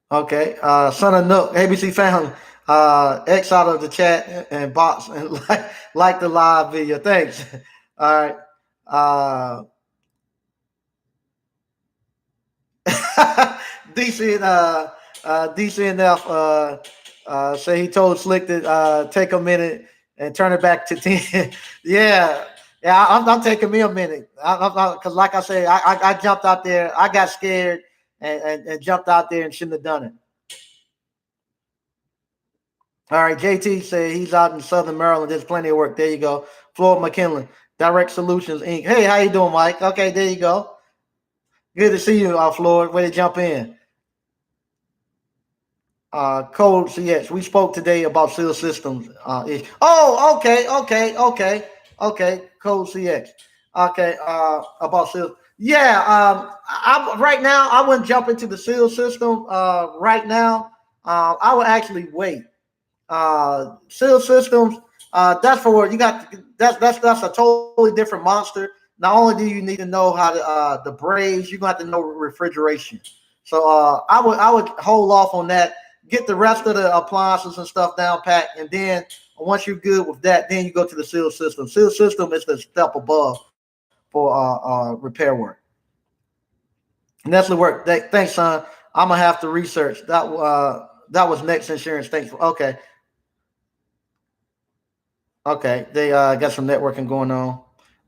Okay, son of Nook, ABC family, X out of the chat and box and like the live video. Thanks. All right. DC and DCNF say he told Slick to take a minute and turn it back to 10. yeah, I'm taking me a minute because, like I say, I jumped out there, I got scared and jumped out there and shouldn't have done it. All right, JT say he's out in Southern Maryland. There's plenty of work. There you go. Floyd McKinley, Direct Solutions Inc. Hey, how you doing, Mike? Okay, there you go. Good to see you, Floyd. Way to jump in. Code CX. We spoke today about seal systems. Okay. Code CX. Okay. About seal. Yeah. Right now I wouldn't jump into the seal system. Right now, I would actually wait. Seal systems. That's for you got. That's a totally different monster. Not only do you need to know how to the braze, you're gonna have to know refrigeration. So I would hold off on that. Get the rest of the appliances and stuff down pat, and then once you're good with that, then you go to the seal system. Seal system is the step above for repair work. And that's the work. Thanks, son. I'm gonna have to research that. That was Next Insurance. Thanks. Okay. They got some networking going on.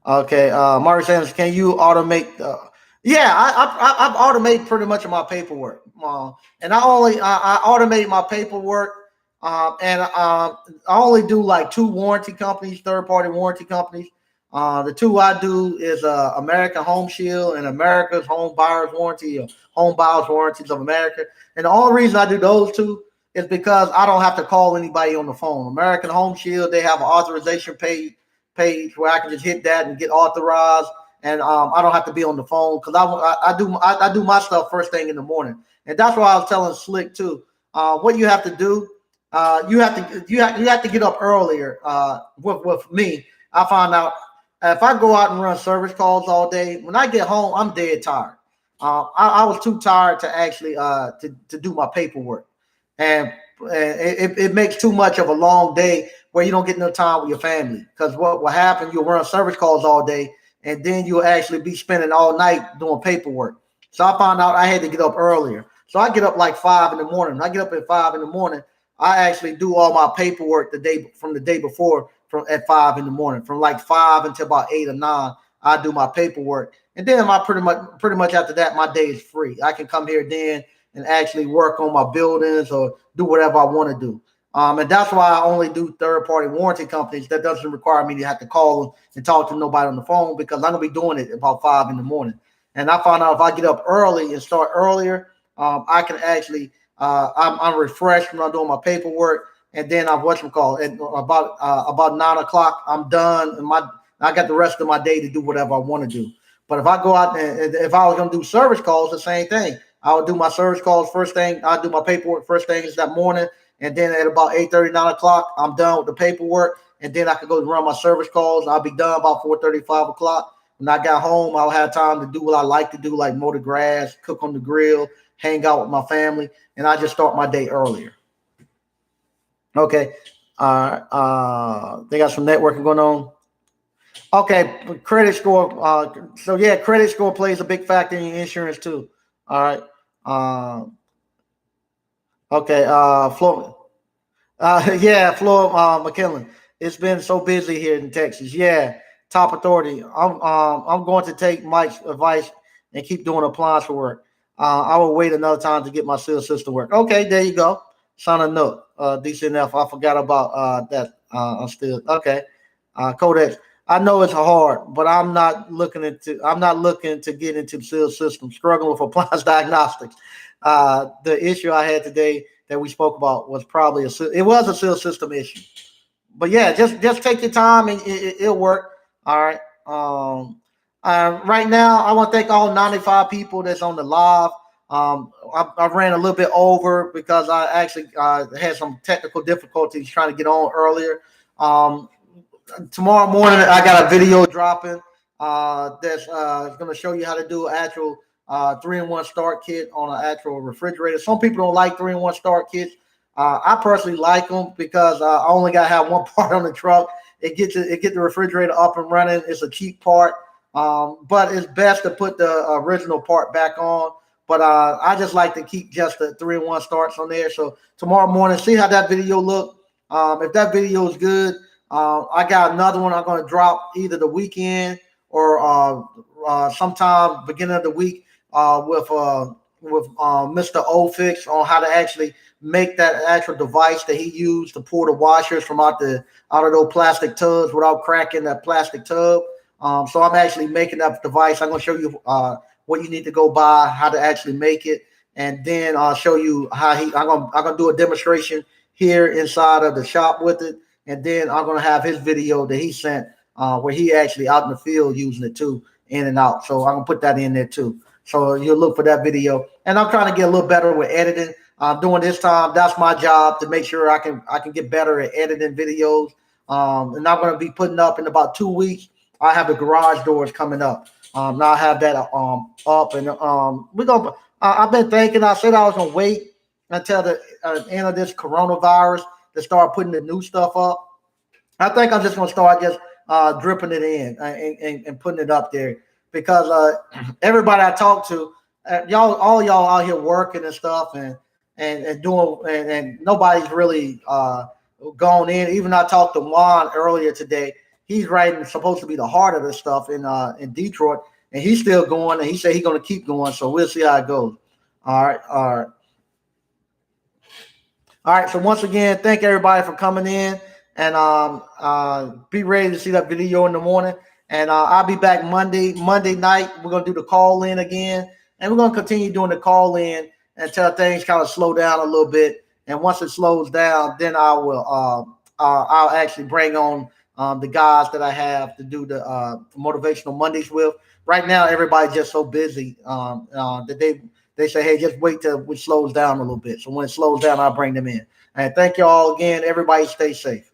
Okay, Mark Sanders, can you automate? Yeah, I've automated pretty much of my paperwork, and I automate my paperwork, and I only do like 2 warranty companies, third-party warranty companies. The 2 I do is American Home Shield and America's Home Buyers Warranty, or Home Buyers Warranties of America. And the only reason I do those 2 is because I don't have to call anybody on the phone. American Home Shield, they have an authorization page where I can just hit that and get authorized, and I don't have to be on the phone because I do my stuff first thing in the morning, and that's why I was telling Slick too. What you have to do, you have to get up earlier. With me, I find out if I go out and run service calls all day, when I get home, I'm dead tired. I was too tired to actually to do my paperwork, and it makes too much of a long day where you don't get no time with your family. Because what will happen, you'll run service calls all day, and then you'll actually be spending all night doing paperwork. So I found out I had to get up earlier. So I get up like 5 in the morning. When I get up at 5 in the morning, I actually do all my paperwork the day before from at 5 in the morning. From like 5 until about 8 or 9, I do my paperwork. And then I pretty much after that, my day is free. I can come here then and actually work on my buildings or do whatever I want to do. And that's why I only do third-party warranty companies. That doesn't require me to have to call them and talk to nobody on the phone, because I'm gonna be doing it about 5 in the morning. And I found out if I get up early and start earlier, I can actually I'm refreshed when I'm doing my paperwork, and then I'm at about 9 o'clock I'm done, and I got the rest of my day to do whatever I want to do. But if I go out and if I was gonna do service calls, the same thing. I would do my service calls first thing. I do my paperwork first thing is that morning, and then at about 8:30, 9 o'clock, I'm done with the paperwork, and then I can go run my service calls. I'll be done about 4:30, 5 o'clock. When I got home, I'll have time to do what I like to do, like mow the grass, cook on the grill, hang out with my family, and I just start my day earlier. Okay. They got some networking going on. Okay, credit score. So yeah, credit score plays a big factor in your insurance too. All right. Okay. Flo. Yeah, Flo McKinley. It's been so busy here in Texas. Yeah, top authority. I'm going to take Mike's advice and keep doing appliance work. I will wait another time to get my seal system work. Okay, there you go. Son of Nook. DCNF. I forgot about that. I'm still okay. Codex. I know it's hard, but I'm not looking to get into the seal system. Struggling with appliance diagnostics. The issue I had today that we spoke about was probably a seal system issue. But yeah, just take your time and it'll work. All right. Right now, I want to thank all 95 people that's on the live. I ran a little bit over because I actually had some technical difficulties trying to get on earlier. Tomorrow morning, I got a video dropping that's going to show you how to do an actual 3-in-1 start kit on an actual refrigerator. Some people don't like 3-in-1 start kits. I personally like them because I only got to have one part on the truck. It gets the refrigerator up and running. It's a cheap part, but it's best to put the original part back on. But I just like to keep just the 3-in-1 starts on there. So tomorrow morning, see how that video look. If that video is good, I got another one I'm going to drop either the weekend or sometime beginning of the week with Mr. Ofix on how to actually make that actual device that he used to pull the washers from out of those plastic tubs without cracking that plastic tub. So I'm actually making that device. I'm going to show you what you need to go buy, how to actually make it, and then I'll show you how I'm gonna do a demonstration here inside of the shop with it, and then I'm gonna have his video that he sent where he actually out in the field using it too, in and out. So I'm gonna put that in there too. So you'll look for that video. And I'm trying to get a little better with editing. During this time, that's my job, to make sure I can get better at editing videos. And I'm gonna be putting up in about 2 weeks. I have the garage doors coming up. Now I have that up, and we're gonna. I've been thinking. I said I was gonna wait until the end of this coronavirus to start putting the new stuff up. I think I'm just gonna start just dripping it in and putting it up there, because everybody I talk to, all y'all out here working and stuff and doing and nobody's really gone in. Even I talked to Juan earlier today. He's supposed to be the heart of this stuff in Detroit, and he's still going, and he said he's going to keep going. So we'll see how it goes. All right. So once again, thank everybody for coming in, and be ready to see that video in the morning. And I'll be back Monday night. We're going to do the call in again, and we're going to continue doing the call in until things kind of slow down a little bit. And once it slows down, then I'll actually bring on the guys that I have to do the motivational Mondays with. Right now, everybody's just so busy that they say, hey, just wait till it slows down a little bit. So when it slows down, I'll bring them in. And thank you all again. Everybody stay safe.